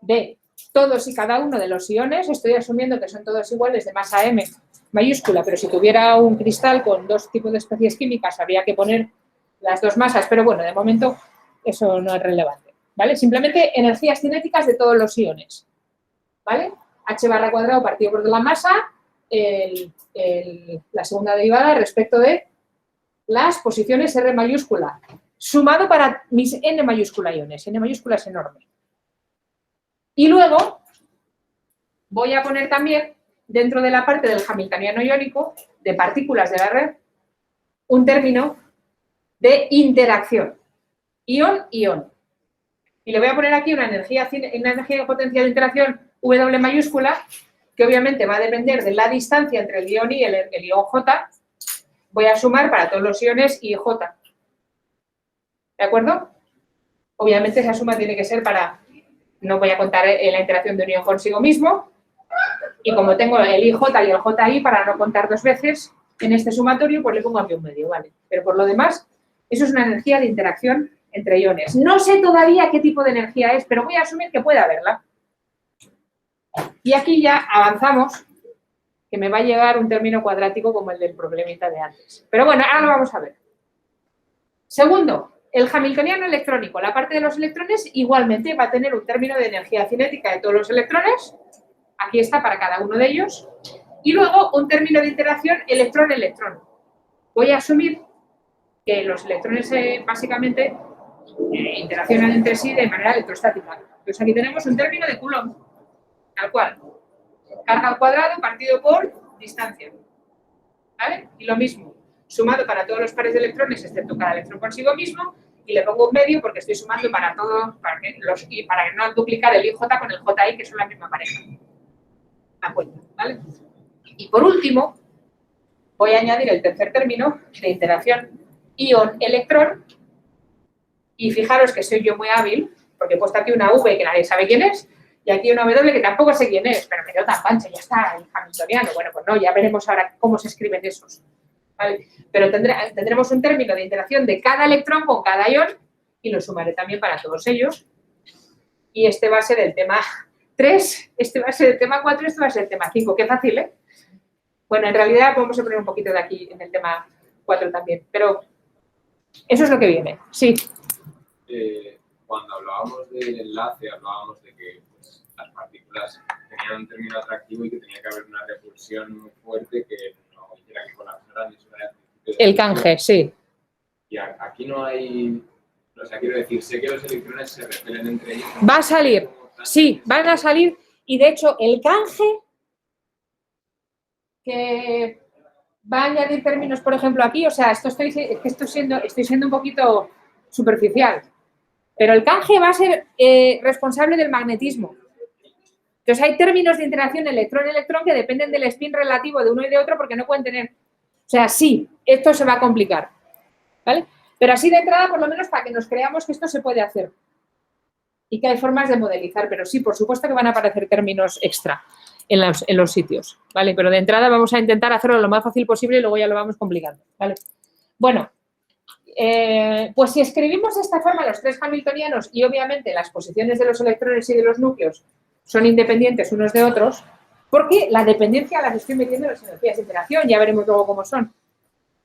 de todos y cada uno de los iones. Estoy asumiendo que son todos iguales de masa m mayúscula, pero si tuviera un cristal con dos tipos de especies químicas habría que poner las dos masas, pero bueno, de momento eso no es relevante, ¿vale? Simplemente energías cinéticas de todos los iones, ¿vale? H barra cuadrado partido por la masa, la segunda derivada respecto de las posiciones R mayúscula, sumado para mis N mayúscula iones. N mayúscula es enorme. Y luego voy a poner también, dentro de la parte del hamiltoniano iónico, de partículas de la red, un término de interacción. Ión-ión. Y le voy a poner aquí una energía potencial de interacción W mayúscula, que obviamente va a depender de la distancia entre el ión y el ión J. Voy a sumar para todos los iones I y J. ¿De acuerdo? Obviamente esa suma tiene que ser para... No voy a contar la interacción de un ión consigo mismo. Y como tengo el IJ y el JI, para no contar dos veces en este sumatorio, pues le pongo aquí un medio, ¿vale? Pero por lo demás, eso es una energía de interacción entre iones. No sé todavía qué tipo de energía es, pero voy a asumir que puede haberla. Y aquí ya avanzamos, que me va a llegar un término cuadrático como el del problemita de antes. Pero bueno, ahora lo vamos a ver. Segundo, el hamiltoniano electrónico. La parte de los electrones igualmente va a tener un término de energía cinética de todos los electrones. Aquí está para cada uno de ellos. Y luego un término de interacción electrón-electrón. Voy a asumir que los electrones básicamente interaccionan entre sí de manera electrostática. Entonces aquí tenemos un término de Coulomb, tal cual. Carga al cuadrado partido por distancia. ¿Vale? Y lo mismo, sumado para todos los pares de electrones, excepto cada electrón consigo mismo, y le pongo un medio porque estoy sumando para todos, para que no duplicar el IJ con el JI, que son la misma pareja. La cuenta, ¿vale? Y por último, voy a añadir el tercer término de interacción ión-electrón. Y fijaros que soy yo muy hábil, porque he puesto aquí una V que nadie sabe quién es, y aquí una W que tampoco sé quién es, pero me quedo tan pancha, ya está, el hamiltoniano. Bueno, pues no, ya veremos ahora cómo se escriben esos. ¿Vale? Pero tendremos un término de interacción de cada electrón con cada ión, y lo sumaré también para todos ellos. Y este va a ser el tema 3, este va a ser el tema 4, este va a ser el tema 5. Qué fácil, ¿eh? Bueno, en realidad vamos a poner un poquito de aquí en el tema 4 también, pero eso es lo que viene. Sí. Cuando hablábamos del enlace, hablábamos de que pues, las partículas tenían un término atractivo y que tenía que haber una repulsión muy fuerte que no hiciera que colapsaran. El canje, sí. Y aquí no hay... O sea, quiero decir, sé que los electrones se repelen entre ellos. Va a salir, sí, van a salir. Y de hecho, el canje que va a añadir términos, por ejemplo, aquí, o sea, estoy siendo un poquito superficial. Pero el canje va a ser responsable del magnetismo. Entonces hay términos de interacción electrón-electrón que dependen del spin relativo de uno y de otro porque no pueden tener... O sea, sí, esto se va a complicar, ¿vale? Pero así de entrada, por lo menos, para que nos creamos que esto se puede hacer. Y que hay formas de modelizar, pero sí, por supuesto que van a aparecer términos extra en los sitios, ¿vale? Pero de entrada vamos a intentar hacerlo lo más fácil posible y luego ya lo vamos complicando, ¿vale? Bueno... pues si escribimos de esta forma los tres hamiltonianos y obviamente las posiciones de los electrones y de los núcleos son independientes unos de otros, porque la dependencia las estoy metiendo en las energías de interacción, ya veremos luego cómo son.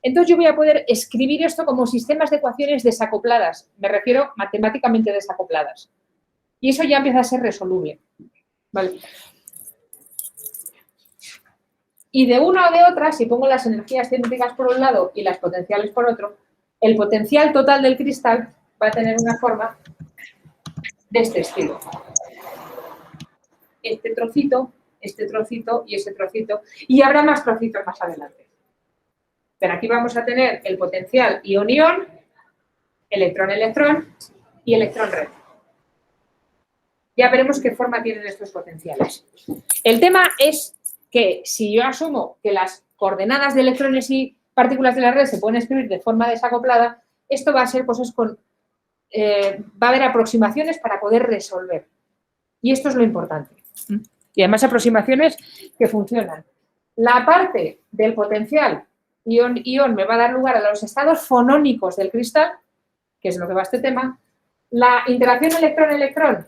Entonces yo voy a poder escribir esto como sistemas de ecuaciones desacopladas, me refiero matemáticamente desacopladas. Y eso ya empieza a ser resoluble, ¿vale? Y de una o de otra, si pongo las energías cinéticas por un lado y las potenciales por otro, el potencial total del cristal va a tener una forma de este estilo. Este trocito y ese trocito. Y habrá más trocitos más adelante. Pero aquí vamos a tener el potencial ión-ión, electrón-electrón y electrón-red. Ya veremos qué forma tienen estos potenciales. El tema es que si yo asumo que las coordenadas de electrones y partículas de la red se pueden escribir de forma desacoplada, esto va a ser cosas con... va a haber aproximaciones para poder resolver. Y esto es lo importante. Y además aproximaciones que funcionan. La parte del potencial ion-ion me va a dar lugar a los estados fonónicos del cristal, que es lo que va a este tema. La interacción electrón-electrón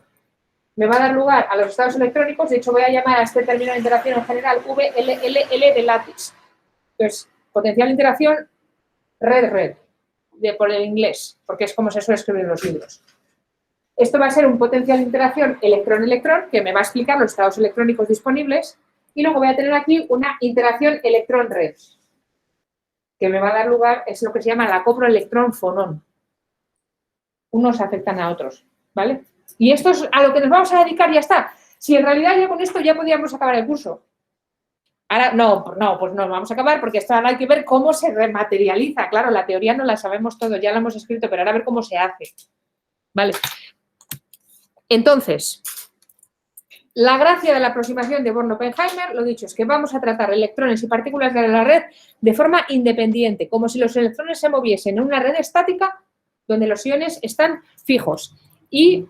me va a dar lugar a los estados electrónicos. De hecho, voy a llamar a este término de interacción en general VLLL de látiz. Entonces, potencial de interacción, red-red, por el inglés, porque es como se suele escribir en los libros. Esto va a ser un potencial de interacción electrón-electrón, que me va a explicar los estados electrónicos disponibles, y luego voy a tener aquí una interacción electrón-red, que me va a dar lugar, es lo que se llama el acoplo electrón-fonón. Unos afectan a otros, ¿vale? Y esto es a lo que nos vamos a dedicar y ya está. Si en realidad ya con esto ya podíamos acabar el curso. Ahora, pues no vamos a acabar porque esto ahora hay que ver cómo se rematerializa. Claro, la teoría no la sabemos todo, ya la hemos escrito, pero ahora a ver cómo se hace. ¿Vale? Entonces, la gracia de la aproximación de Born-Oppenheimer, lo dicho, es que vamos a tratar electrones y partículas de la red de forma independiente, como si los electrones se moviesen en una red estática donde los iones están fijos. Y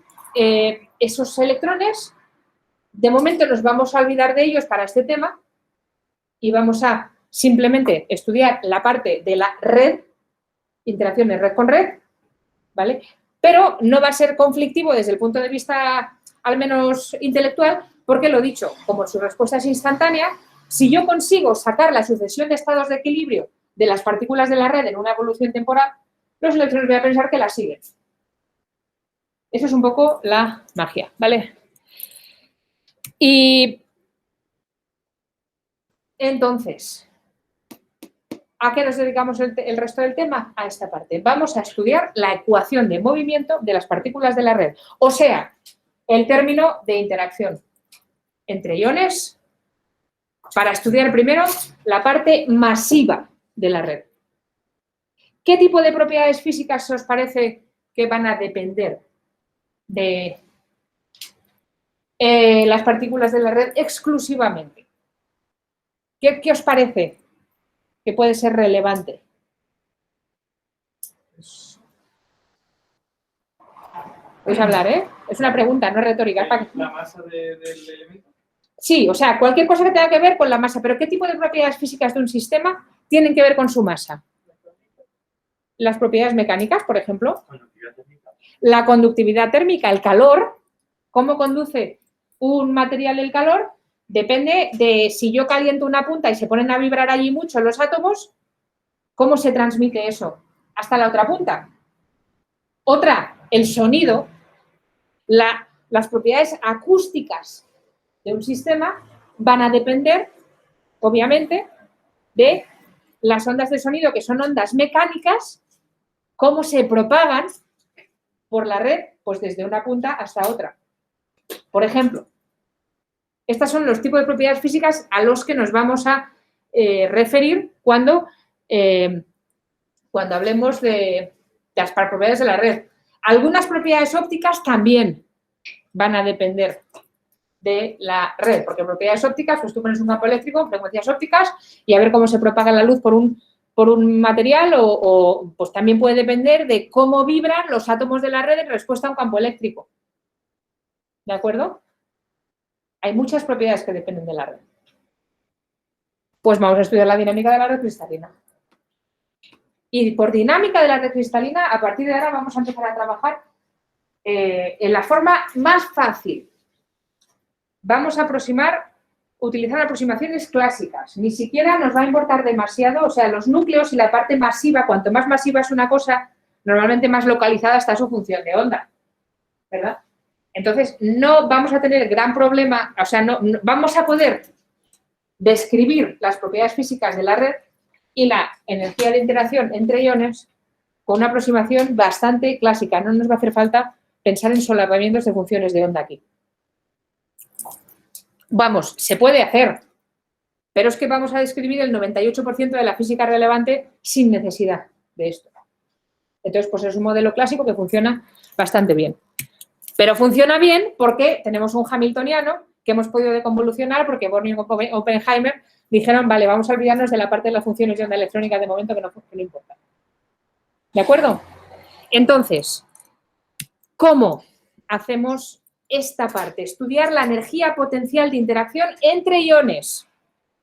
esos electrones, de momento nos vamos a olvidar de ellos para este tema y vamos a simplemente estudiar la parte de la red, interacciones red con red, ¿vale? Pero no va a ser conflictivo desde el punto de vista al menos intelectual, porque lo dicho, como su respuesta es instantánea, si yo consigo sacar la sucesión de estados de equilibrio de las partículas de la red en una evolución temporal, los electrones voy a pensar que la siguen. Eso es un poco la magia, ¿vale? Y entonces, ¿a qué nos dedicamos el resto del tema? A esta parte. Vamos a estudiar la ecuación de movimiento de las partículas de la red. O sea, el término de interacción entre iones para estudiar primero la parte masiva de la red. ¿Qué tipo de propiedades físicas os parece que van a depender de las partículas de la red exclusivamente? ¿Qué os parece que puede ser relevante? Podéis hablar, ¿eh? Es una pregunta, no es retórica. ¿La masa del elemento? Sí, o sea, cualquier cosa que tenga que ver con la masa. ¿Pero qué tipo de propiedades físicas de un sistema tienen que ver con su masa? Las propiedades mecánicas, por ejemplo. La conductividad térmica, el calor. ¿Cómo conduce un material el calor? Depende de si yo caliento una punta y se ponen a vibrar allí mucho los átomos, ¿cómo se transmite eso hasta la otra punta? Otra, el sonido. Las propiedades acústicas de un sistema van a depender, obviamente, de las ondas de sonido, que son ondas mecánicas, cómo se propagan por la red, pues desde una punta hasta otra. Por ejemplo, estos son los tipos de propiedades físicas a los que nos vamos a referir cuando hablemos de las propiedades de la red. Algunas propiedades ópticas también van a depender de la red, porque propiedades ópticas, pues tú pones un campo eléctrico, frecuencias ópticas, y a ver cómo se propaga la luz por un material o pues también puede depender de cómo vibran los átomos de la red en respuesta a un campo eléctrico. ¿De acuerdo? Hay muchas propiedades que dependen de la red. Pues vamos a estudiar la dinámica de la red cristalina. Y por dinámica de la red cristalina, a partir de ahora vamos a empezar a trabajar en la forma más fácil. Vamos a utilizar aproximaciones clásicas. Ni siquiera nos va a importar demasiado, o sea, los núcleos y la parte masiva, cuanto más masiva es una cosa, normalmente más localizada está su función de onda, ¿verdad? Entonces, no vamos a tener gran problema, o sea, no vamos a poder describir las propiedades físicas de la red y la energía de interacción entre iones con una aproximación bastante clásica. No nos va a hacer falta pensar en solapamientos de funciones de onda aquí. Vamos, se puede hacer, pero es que vamos a describir el 98% de la física relevante sin necesidad de esto. Entonces, pues es un modelo clásico que funciona bastante bien. Pero funciona bien porque tenemos un hamiltoniano que hemos podido deconvolucionar porque Born y Oppenheimer dijeron, vale, vamos a olvidarnos de la parte de las funciones de onda electrónica de momento que no importa. ¿De acuerdo? Entonces, ¿cómo hacemos esta parte? Estudiar la energía potencial de interacción entre iones,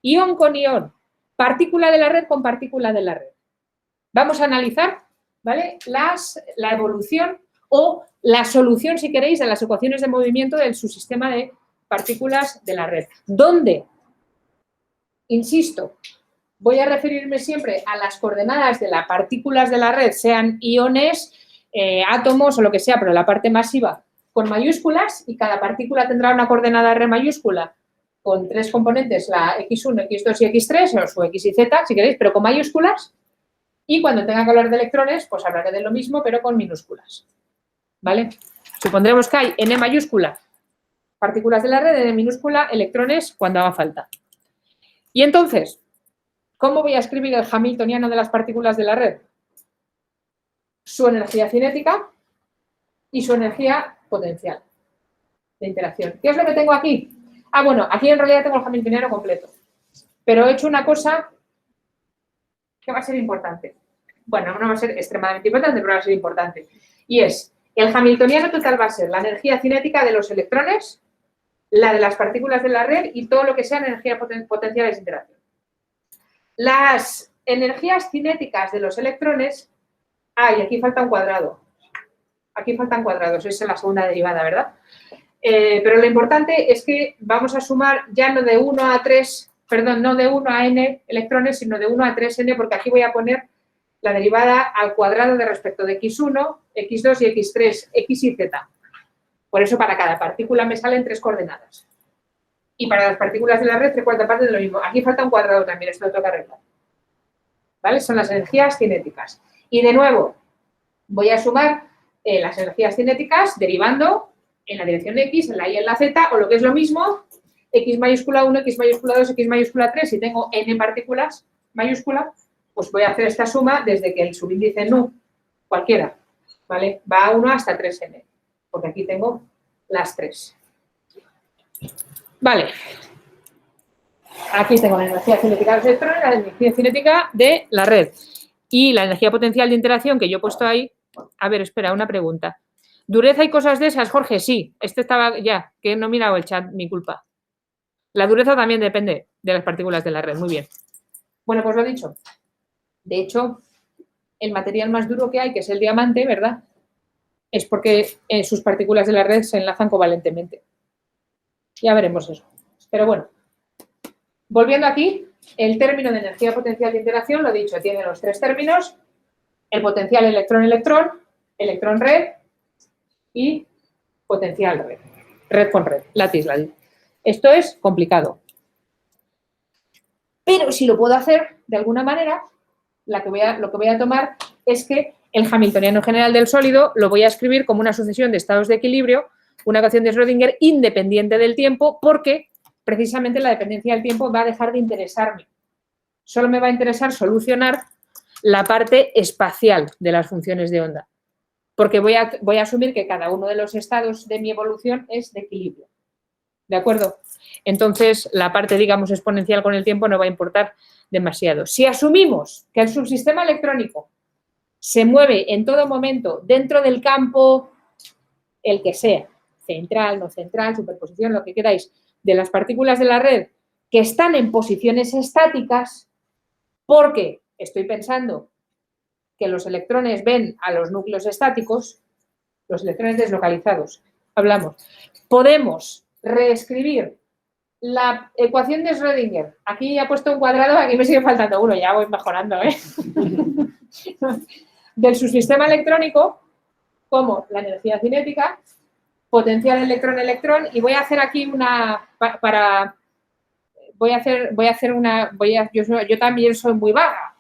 ion con ion, partícula de la red con partícula de la red. Vamos a analizar, ¿vale?, la evolución o la solución, si queréis, de las ecuaciones de movimiento del subsistema de partículas de la red. ¿Dónde? Insisto, voy a referirme siempre a las coordenadas de las partículas de la red, sean iones, átomos o lo que sea, pero la parte masiva con mayúsculas, y cada partícula tendrá una coordenada R mayúscula con 3 componentes, la X1, X2 y X3, o su X y Z, si queréis, pero con mayúsculas. Y cuando tenga que hablar de electrones, pues hablaré de lo mismo, pero con minúsculas. ¿Vale? Supondremos que hay N mayúscula partículas de la red, N minúscula electrones cuando haga falta. Y entonces, ¿cómo voy a escribir el hamiltoniano de las partículas de la red? Su energía cinética y su energía potencial de interacción. ¿Qué es lo que tengo aquí? Ah, bueno, aquí en realidad tengo el hamiltoniano completo, pero he hecho una cosa que va a ser importante. Bueno, no va a ser extremadamente importante, pero va a ser importante. Y es, el hamiltoniano total va a ser la energía cinética de los electrones, la de las partículas de la red y todo lo que sea energía potenciales de interacción. Las energías cinéticas de los electrones, y aquí falta un cuadrado. Aquí faltan cuadrados, esa es la segunda derivada, ¿verdad? Pero lo importante es que vamos a sumar ya no de 1 a 3, perdón, no de 1 a n electrones, sino de 1 a 3n, porque aquí voy a poner la derivada al cuadrado de respecto de x1, x2 y x3, x y z. Por eso para cada partícula me salen 3 coordenadas. Y para las partículas de la red, 3/4 partes de lo mismo. Aquí falta un cuadrado también, esto lo tengo que arreglar. ¿Vale? Son las energías cinéticas. Y de nuevo, voy a sumar las energías cinéticas derivando en la dirección X, en la Y, en la Z, o lo que es lo mismo, X mayúscula 1, X mayúscula 2, X mayúscula 3, si tengo N partículas mayúscula, pues voy a hacer esta suma desde que el subíndice nu, cualquiera, ¿vale? Va a 1 hasta 3n, porque aquí tengo las 3. Vale. Aquí tengo la energía cinética de los electrones, la energía cinética de la red. Y la energía potencial de interacción que yo he puesto ahí. A ver, espera, una pregunta. ¿Dureza y cosas de esas, Jorge? Sí, este estaba ya, que no he mirado el chat, mi culpa. La dureza también depende de las partículas de la red, muy bien. Bueno, pues lo he dicho. De hecho, el material más duro que hay, que es el diamante, ¿verdad? Es porque sus partículas de la red se enlazan covalentemente. Ya veremos eso. Pero bueno, volviendo aquí, el término de energía potencial de interacción, lo he dicho, tiene los 3 términos, el potencial electrón-electrón, electrón-red y potencial red. Red con red, latiz-latiz. Esto es complicado. Pero si lo puedo hacer de alguna manera, lo que voy a tomar es que el hamiltoniano general del sólido lo voy a escribir como una sucesión de estados de equilibrio, una ecuación de Schrödinger independiente del tiempo, porque precisamente la dependencia del tiempo va a dejar de interesarme. Solo me va a interesar solucionar la parte espacial de las funciones de onda, porque voy a asumir que cada uno de los estados de mi evolución es de equilibrio. ¿De acuerdo? Entonces, la parte, digamos, exponencial con el tiempo no va a importar demasiado. Si asumimos que el subsistema electrónico se mueve en todo momento dentro del campo, el que sea, central, no central, superposición, lo que queráis, de las partículas de la red que están en posiciones estáticas, porque estoy pensando que los electrones ven a los núcleos estáticos, los electrones deslocalizados, hablamos, podemos reescribir la ecuación de Schrödinger. Aquí he puesto un cuadrado, aquí me sigue faltando uno, ya voy mejorando, ¿eh? Del subsistema electrónico como la energía cinética, potencial electrón-electrón, y voy a hacer aquí una yo también soy muy vaga,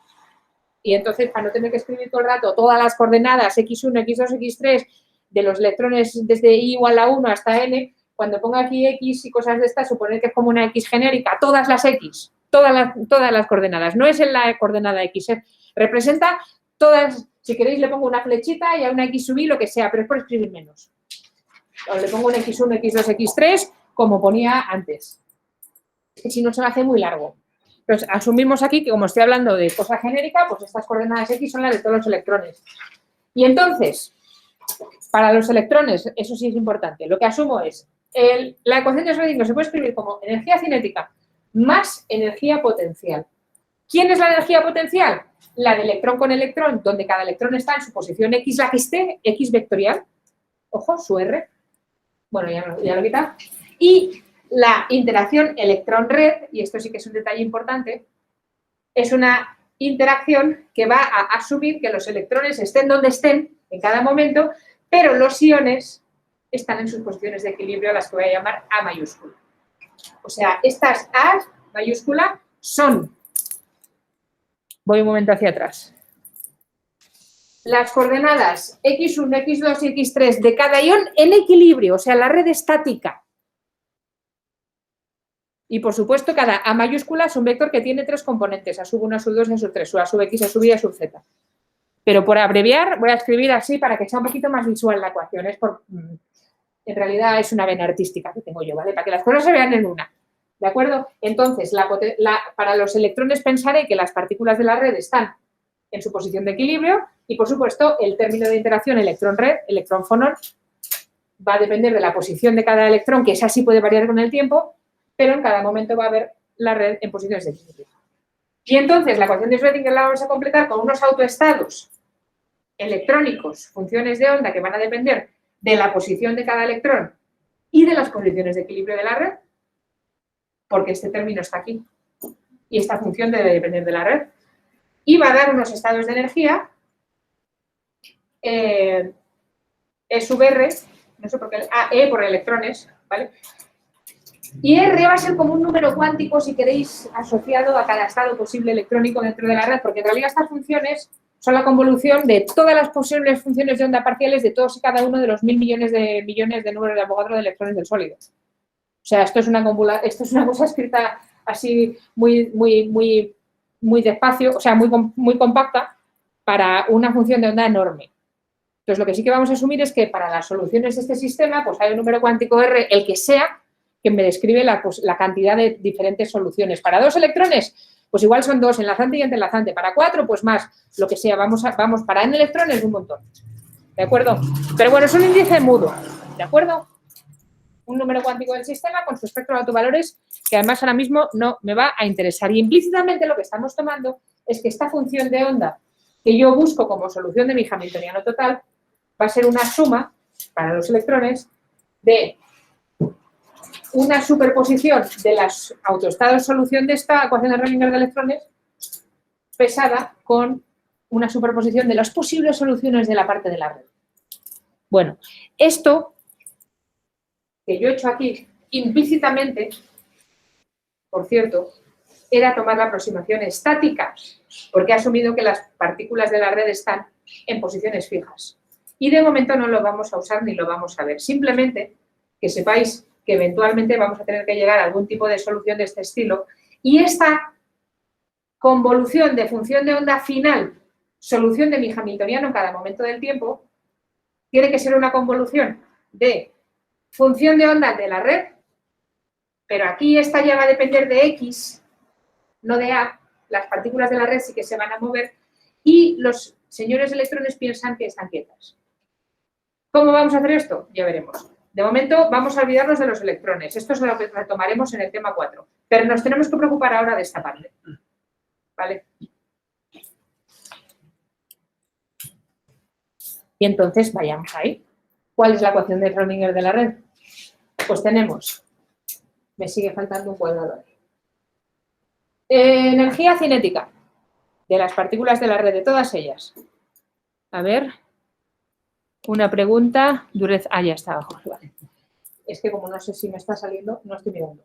y entonces para no tener que escribir todo el rato todas las coordenadas x1, x2, x3 de los electrones desde i igual a 1 hasta n, cuando ponga aquí x y cosas de estas, suponer que es como una x genérica, todas las x, todas las coordenadas, no es en la coordenada x, representa todas, si queréis le pongo una flechita y a una x sub i, lo que sea, pero es por escribir menos. O le pongo un x1, x2, x3, como ponía antes. Que si no se me hace muy largo. Entonces, asumimos aquí que como estoy hablando de cosa genérica, pues estas coordenadas X son las de todos los electrones. Y entonces, para los electrones, eso sí es importante, lo que asumo es, la ecuación de Schrödinger se puede escribir como energía cinética más energía potencial. ¿Quién es la energía potencial? La de electrón con electrón, donde cada electrón está en su posición X, la que esté, X vectorial, ojo, su R, bueno, ya lo he quitado, y la interacción electrón-red, y esto sí que es un detalle importante, es una interacción que va a asumir que los electrones estén donde estén en cada momento, pero los iones están en sus posiciones de equilibrio, a las que voy a llamar A mayúscula. O sea, estas A mayúscula son, voy un momento hacia atrás, las coordenadas X1, X2 y X3 de cada ion en equilibrio, o sea, la red estática. Y, por supuesto, cada A mayúscula es un vector que tiene 3 componentes, A sub 1, A sub 2 y A sub 3, o A sub X, A sub Y, A sub Z. Pero por abreviar, voy a escribir así para que sea un poquito más visual la ecuación. En realidad es una vena artística que tengo yo, ¿vale? Para que las cosas se vean en una. ¿De acuerdo? Entonces, para los electrones pensaré que las partículas de la red están en su posición de equilibrio y, por supuesto, el término de interacción electrón-red, electrón-fonón, va a depender de la posición de cada electrón, que esa sí puede variar con el tiempo, pero en cada momento va a haber la red en posiciones de equilibrio. Y entonces la ecuación de Schrödinger la vamos a completar con unos autoestados electrónicos, funciones de onda que van a depender de la posición de cada electrón y de las condiciones de equilibrio de la red, porque este término está aquí y esta función debe depender de la red. Y va a dar unos estados de energía, E sub R, no sé por qué, E por electrones, ¿vale? Y R va a ser como un número cuántico, si queréis, asociado a cada estado posible electrónico dentro de la red, porque en realidad estas funciones son la convolución de todas las posibles funciones de onda parciales de todos y cada uno de los 1000 millones de números de Avogadro de electrones del sólido. O sea, esto es una cosa escrita así muy despacio, o sea, muy compacta para una función de onda enorme. Entonces, lo que sí que vamos a asumir es que para las soluciones de este sistema, pues hay un número cuántico R, el que sea, que me describe la cantidad de diferentes soluciones. Para 2 electrones, pues igual son 2, enlazante y entrelazante. Para 4, pues más, lo que sea. Vamos para n electrones, un montón. ¿De acuerdo? Pero bueno, es un índice mudo. ¿De acuerdo? Un número cuántico del sistema con su espectro de autovalores que además ahora mismo no me va a interesar. Y implícitamente lo que estamos tomando es que esta función de onda que yo busco como solución de mi hamiltoniano total va a ser una suma para los electrones de una superposición de los autoestados solución de esta ecuación de Schrödinger de electrones pesada con una superposición de las posibles soluciones de la parte de la red. Bueno, esto que yo he hecho aquí implícitamente, por cierto, era tomar la aproximación estática, porque he asumido que las partículas de la red están en posiciones fijas. Y de momento no lo vamos a usar ni lo vamos a ver. Simplemente que sepáis que eventualmente vamos a tener que llegar a algún tipo de solución de este estilo. Y esta convolución de función de onda final, solución de mi hamiltoniano en cada momento del tiempo, tiene que ser una convolución de función de onda de la red, pero aquí esta ya va a depender de X, no de A. Las partículas de la red sí que se van a mover y los señores electrones piensan que están quietas. ¿Cómo vamos a hacer esto? Ya veremos. De momento vamos a olvidarnos de los electrones. Esto es lo que retomaremos en el tema 4. Pero nos tenemos que preocupar ahora de esta parte. ¿Vale? Y entonces vayamos ahí. ¿Cuál es la ecuación de Schrödinger de la red? Pues tenemos, me sigue faltando un cuadrador. Energía cinética de las partículas de la red, de todas ellas. A ver, una pregunta, dureza, ya está abajo. Vale. Es que como no sé si me está saliendo, no estoy mirando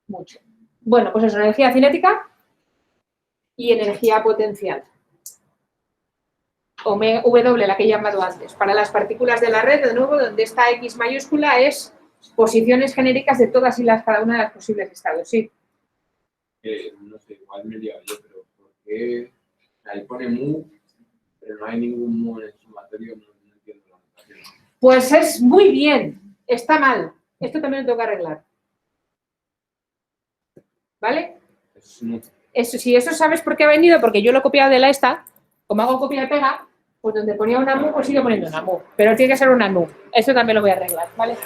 mucho. Bueno, pues eso, energía cinética y energía potencial. O W, la que he llamado antes. Para las partículas de la red, de nuevo, donde esta X mayúscula es posiciones genéricas de todas y cada una de las posibles estados. Sí. No sé, igual me he liado yo, pero ¿por qué ahí pone mu, pero no hay ningún mu en el sumatorio? No entiendo la notación. Pues es muy bien, está mal. Esto también lo tengo que arreglar. ¿vale? Eso Si eso sabes por qué ha venido, porque yo lo he copiado de la esta, como hago copia y pega, pues donde ponía una mu, pues sigue poniendo una mu, pero tiene que ser una nu. Esto también lo voy a arreglar, ¿vale?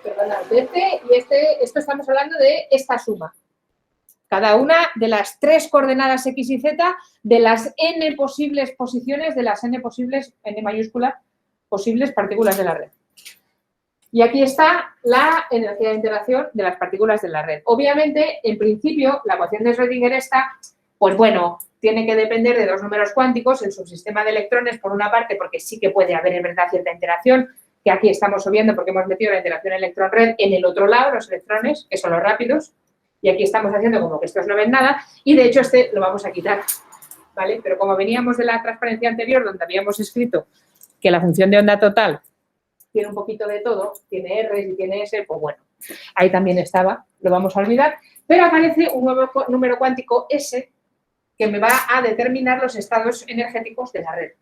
Perdonad, esto estamos hablando de esta suma. Cada una de las 3 coordenadas x y z de las n posibles posiciones, de las n posibles, n mayúscula, posibles partículas de la red. Y aquí está la energía de interacción de las partículas de la red. Obviamente, en principio, la ecuación de Schrödinger esta, pues bueno, tiene que depender de 2 números cuánticos, el subsistema de electrones, por una parte, porque sí que puede haber en verdad cierta interacción, que aquí estamos obviando porque hemos metido la interacción electrón-red en el otro lado, los electrones, que son los rápidos, y aquí estamos haciendo como que estos no ven nada, y de hecho este lo vamos a quitar, ¿vale? Pero como veníamos de la transparencia anterior, donde habíamos escrito que la función de onda total tiene un poquito de todo, tiene R y tiene S, pues bueno, ahí también estaba, lo vamos a olvidar, pero aparece un nuevo número cuántico S que me va a determinar los estados energéticos de la red.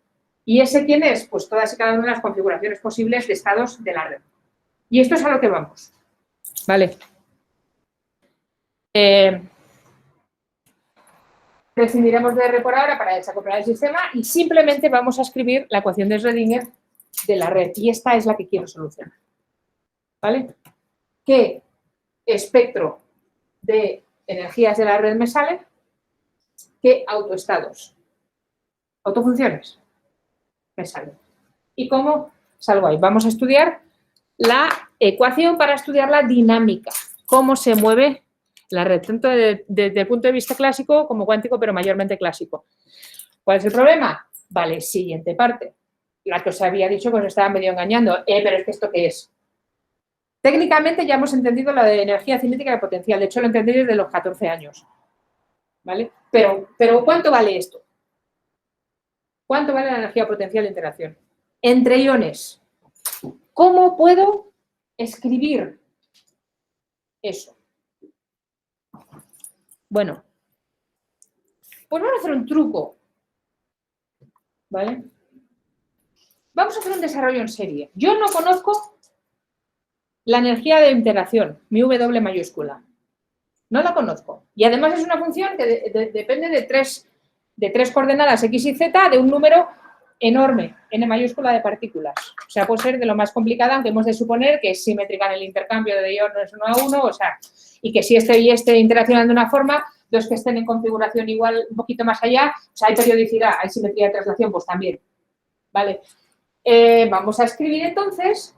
¿Y ese quién es? Pues todas y cada una de las configuraciones posibles de estados de la red. Y esto es a lo que vamos, ¿vale? Prescindiremos de R por ahora para desacoplar el sistema y simplemente vamos a escribir la ecuación de Schrödinger de la red. Y esta es la que quiero solucionar, ¿vale? ¿Qué espectro de energías de la red me sale? ¿Qué autoestados? ¿Autofunciones? Me salen. ¿Y cómo salgo ahí? Vamos a estudiar la ecuación para estudiar la dinámica. Cómo se mueve la red, tanto desde el punto de vista clásico como cuántico, pero mayormente clásico. ¿Cuál es el problema? Vale, siguiente parte. La que os había dicho que os estaba medio engañando. Pero es que ¿esto qué es? Técnicamente ya hemos entendido la de energía cinética de potencial. De hecho, lo entendí desde los 14 años. ¿Vale? Pero ¿cuánto vale esto? ¿Cuánto vale la energía potencial de interacción? Entre iones. ¿Cómo puedo escribir eso? Bueno, pues vamos a hacer un truco. ¿Vale? Vamos a hacer un desarrollo en serie. Yo no conozco la energía de interacción, mi W mayúscula. No la conozco. Y además es una función que depende de tres coordenadas x y z de un número enorme, n mayúscula de partículas. O sea, puede ser de lo más complicada, aunque hemos de suponer que es simétrica en el intercambio de iones 1 a 1, o sea, y que si este y este interaccionan de una forma, los que estén en configuración igual un poquito más allá, o sea, hay periodicidad, hay simetría de traslación, pues también. ¿Vale? Vamos a escribir entonces,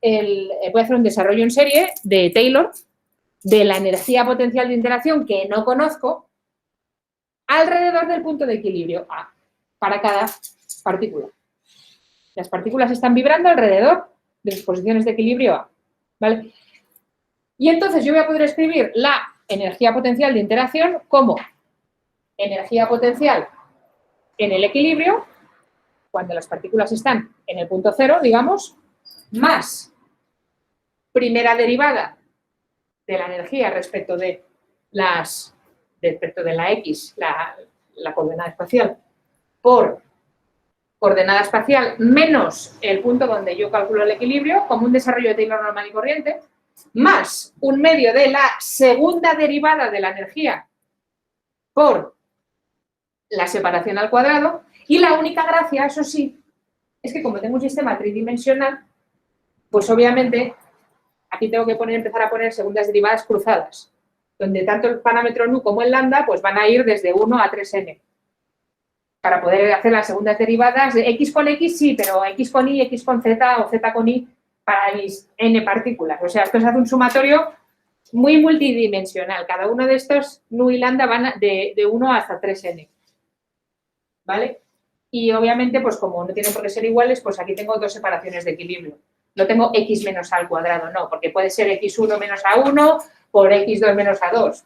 voy a hacer un desarrollo en serie de Taylor, de la energía potencial de interacción que no conozco, alrededor del punto de equilibrio A, para cada partícula. Las partículas están vibrando alrededor de las posiciones de equilibrio A, ¿vale? Y entonces yo voy a poder escribir la energía potencial de interacción como energía potencial en el equilibrio, cuando las partículas están en el punto cero, digamos, más primera derivada de la energía respecto de la X, la coordenada espacial, por coordenada espacial menos el punto donde yo calculo el equilibrio, como un desarrollo de Taylor normal y corriente, más un medio de la segunda derivada de la energía por la separación al cuadrado, y la única gracia, eso sí, es que como tengo un sistema tridimensional, pues obviamente aquí tengo que empezar a poner segundas derivadas cruzadas, donde tanto el parámetro nu como el lambda pues van a ir desde 1 a 3n. Para poder hacer las segundas derivadas de x con x, sí, pero x con y, x con z o z con y para mis n partículas. O sea, esto se hace un sumatorio muy multidimensional. Cada uno de estos nu y lambda van de 1 hasta 3n. ¿Vale? Y obviamente, pues como no tienen por qué ser iguales, pues aquí tengo dos separaciones de equilibrio. No tengo x menos a al cuadrado, no, porque puede ser x1 menos a1 por x2 menos a2.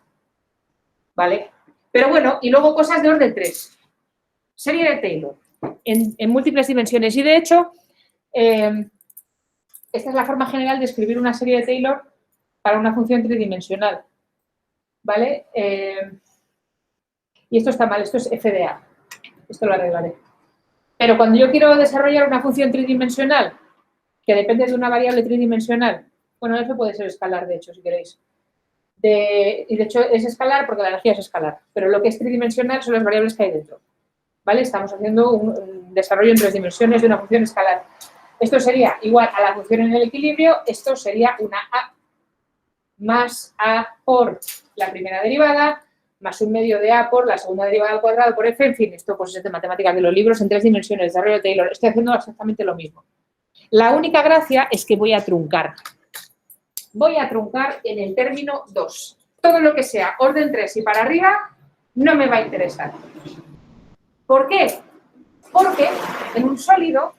¿Vale? Pero bueno, y luego cosas de orden 3. Serie de Taylor, en múltiples dimensiones. Y de hecho, esta es la forma general de escribir una serie de Taylor para una función tridimensional. ¿Vale? Y esto está mal, esto es FDA. Esto lo arreglaré. Pero cuando yo quiero desarrollar una función tridimensional que depende de una variable tridimensional, bueno, eso puede ser escalar, de hecho, si queréis, y de hecho es escalar porque la energía es escalar, pero lo que es tridimensional son las variables que hay dentro, ¿vale? Estamos haciendo un desarrollo en 3 dimensiones de una función escalar. Esto sería igual a la función en el equilibrio, esto sería una A más A por la primera derivada, más un medio de A por la segunda derivada al cuadrado por F, en fin, esto pues es de matemáticas de los libros en 3 dimensiones, desarrollo de Taylor, estoy haciendo exactamente lo mismo. La única gracia es que voy a truncar. Voy a truncar en el término 2. Todo lo que sea orden 3 y para arriba no me va a interesar. ¿Por qué? Porque en un sólido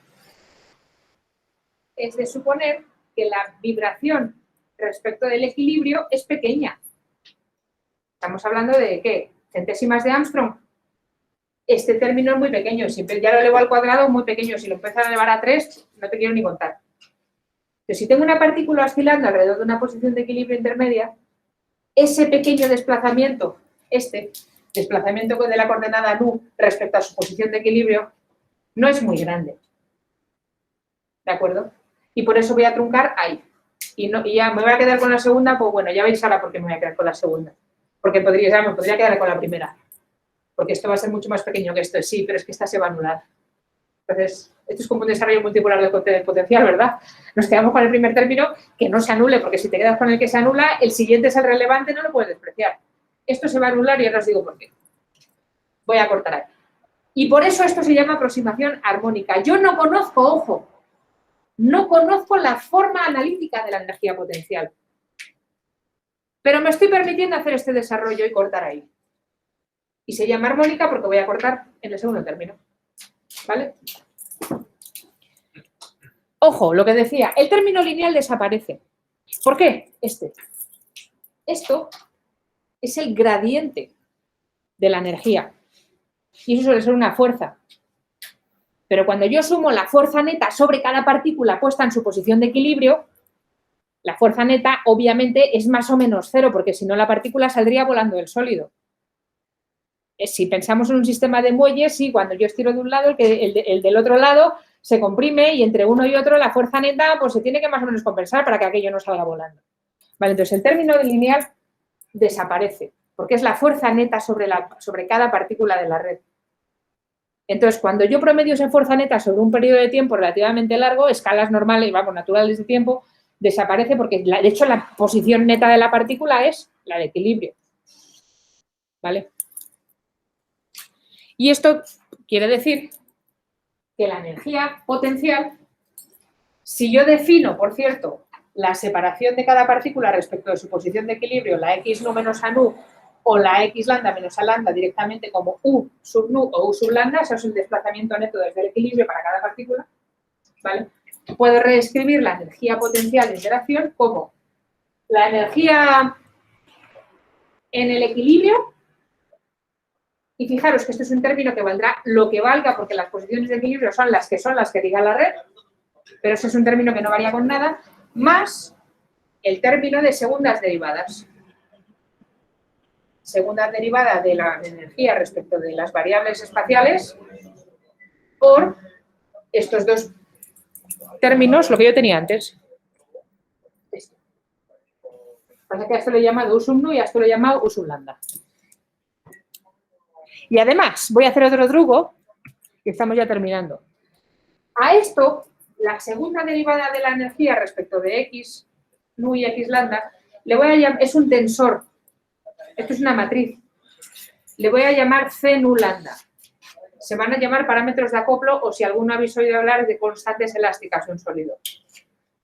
es de suponer que la vibración respecto del equilibrio es pequeña. Estamos hablando de, ¿qué? Centésimas de Armstrong. Este término es muy pequeño. Si ya lo elevo al cuadrado, muy pequeño. Si lo empiezo a elevar a 3, no te quiero ni contar. Pero si tengo una partícula oscilando alrededor de una posición de equilibrio intermedia, ese pequeño desplazamiento, desplazamiento de la coordenada nu respecto a su posición de equilibrio, no es muy grande. ¿De acuerdo? Y por eso voy a truncar ahí. Y ya me voy a quedar con la segunda, pues bueno, ya veis ahora por qué me voy a quedar con la segunda. Porque me podría quedar con la primera. Porque esto va a ser mucho más pequeño que esto. Sí, pero es que esta se va a anular. Entonces, esto es como un desarrollo multipolar del potencial, ¿verdad? Nos quedamos con el primer término que no se anule, porque si te quedas con el que se anula, el siguiente es el relevante, no lo puedes despreciar. Esto se va a anular y ahora os digo por qué. Voy a cortar aquí. Y por eso esto se llama aproximación armónica. Yo no conozco, ojo, no conozco la forma analítica de la energía potencial. Pero me estoy permitiendo hacer este desarrollo y cortar ahí. Y se llama armónica porque voy a cortar en el segundo término. ¿Vale? Ojo, lo que decía, el término lineal desaparece. ¿Por qué? Esto es el gradiente de la energía. Y eso suele ser una fuerza. Pero cuando yo sumo la fuerza neta sobre cada partícula puesta en su posición de equilibrio, la fuerza neta obviamente es más o menos cero, porque si no la partícula saldría volando del sólido. Si pensamos en un sistema de muelles, sí, cuando yo estiro de un lado, el del otro lado se comprime y entre uno y otro la fuerza neta pues se tiene que más o menos compensar para que aquello no salga volando. Vale, entonces el término de lineal desaparece, porque es la fuerza neta sobre cada partícula de la red. Entonces, cuando yo promedio esa fuerza neta sobre un periodo de tiempo relativamente largo, escalas normales, vamos, naturales de tiempo, desaparece porque, de hecho, la posición neta de la partícula es la de equilibrio. ¿Vale? Y esto quiere decir que la energía potencial, si yo defino, por cierto, la separación de cada partícula respecto de su posición de equilibrio, la x nu menos a nu, o la x lambda menos a lambda directamente como u sub nu o u sub lambda, eso es el desplazamiento neto desde el equilibrio para cada partícula, ¿vale? Puedo reescribir la energía potencial de interacción como la energía en el equilibrio, y fijaros que esto es un término que valdrá lo que valga, porque las posiciones de equilibrio son las que diga la red, pero ese es un término que no varía con nada, más el término de segundas derivadas. Segunda derivada de la energía respecto de las variables espaciales por estos dos términos, lo que yo tenía antes. Pasa que a esto lo he llamado U sub nu y a esto lo he llamado U sub lambda. Y además, voy a hacer otro truco, que estamos ya terminando. A esto, la segunda derivada de la energía respecto de x nu y x lambda, le voy a llamar, es un tensor. Esto es una matriz. Le voy a llamar C nu lambda. Se van a llamar parámetros de acoplo o si alguno habéis oído hablar de constantes elásticas de un sólido.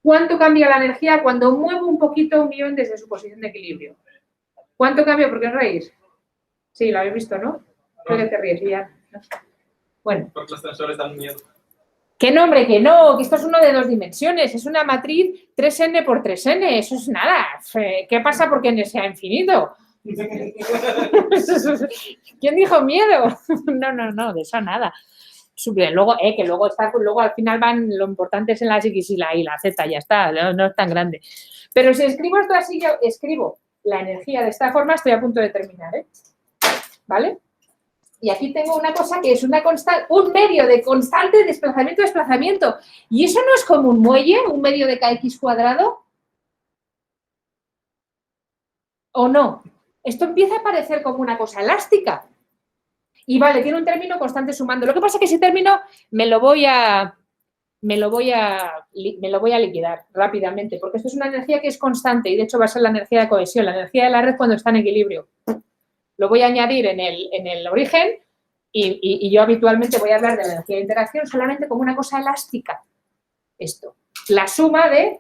¿Cuánto cambia la energía cuando muevo un poquito un ion desde su posición de equilibrio? ¿Cuánto cambia? ¿Por qué os reís? Sí, lo habéis visto, ¿no? ¿Por qué te ríes? Ya. Bueno. Porque los tensores dan miedo. Que no, hombre, que no, que esto es uno de 2 dimensiones, es una matriz 3n por 3n, eso es nada. ¿Qué pasa porque n sea infinito? ¿Quién dijo miedo? No, de eso nada. Luego, que luego al final van, lo importante es en las X y la Z, ya está, no es tan grande. Pero si escribo esto así, yo escribo la energía de esta forma, estoy a punto de terminar, ¿vale? Y aquí tengo una cosa que es una constante, un medio de constante desplazamiento. ¿Y eso no es como un muelle, un medio de kx cuadrado? ¿O no? Esto empieza a parecer como una cosa elástica. Y vale, tiene un término constante sumando. Lo que pasa es que ese término me lo voy a liquidar rápidamente, porque esto es una energía que es constante y de hecho va a ser la energía de cohesión, la energía de la red cuando está en equilibrio. Lo voy a añadir en el origen y yo habitualmente voy a hablar de la energía de interacción solamente como una cosa elástica. Esto, la suma de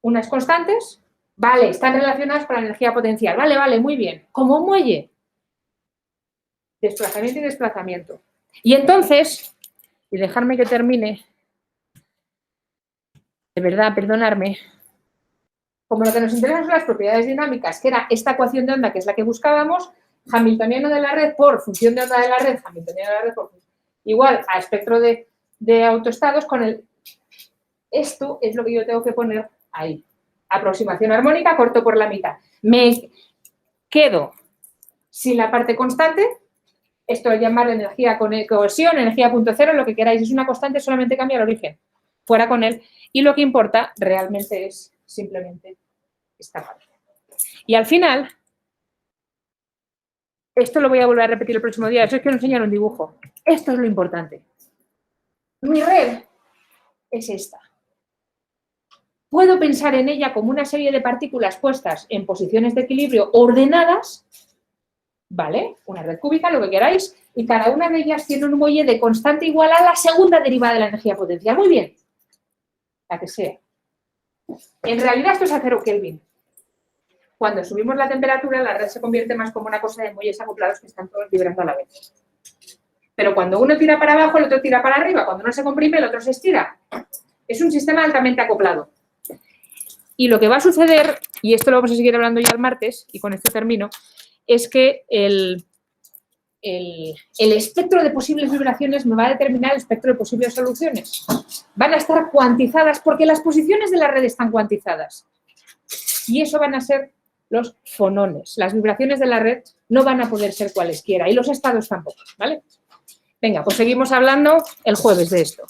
unas constantes, vale, están relacionadas con la energía potencial, vale, muy bien, como un muelle. Desplazamiento y desplazamiento. Y entonces, y dejarme que termine, de verdad, perdonarme, como lo que nos interesan son las propiedades dinámicas, que era esta ecuación de onda, que es la que buscábamos, hamiltoniano de la red por función de onda de la red, hamiltoniano de la red por igual a espectro de autoestados con el... Esto es lo que yo tengo que poner ahí. Aproximación armónica, corto por la mitad. Me quedo sin la parte constante. Esto es llamar energía con cohesión, energía punto cero, lo que queráis. Es una constante, solamente cambia el origen. Fuera con él. Y lo que importa realmente es simplemente esta parte. Y al final, esto lo voy a volver a repetir el próximo día. Eso es que os enseñar un dibujo. Esto es lo importante. Mi red es esta. Puedo pensar en ella como una serie de partículas puestas en posiciones de equilibrio ordenadas, ¿vale? Una red cúbica, lo que queráis, y cada una de ellas tiene un muelle de constante igual a la segunda derivada de la energía potencial. Muy bien. La que sea. En realidad esto es a 0 Kelvin. Cuando subimos la temperatura, la red se convierte más como una cosa de muelles acoplados que están todos vibrando a la vez. Pero cuando uno tira para abajo, el otro tira para arriba. Cuando uno se comprime, el otro se estira. Es un sistema altamente acoplado. Y lo que va a suceder, y esto lo vamos a seguir hablando ya el martes, y con esto termino, es que el espectro de posibles vibraciones me va a determinar el espectro de posibles soluciones. Van a estar cuantizadas porque las posiciones de la red están cuantizadas. Y eso van a ser los fonones. Las vibraciones de la red no van a poder ser cualesquiera y los estados tampoco, ¿vale? Venga, pues seguimos hablando el jueves de esto.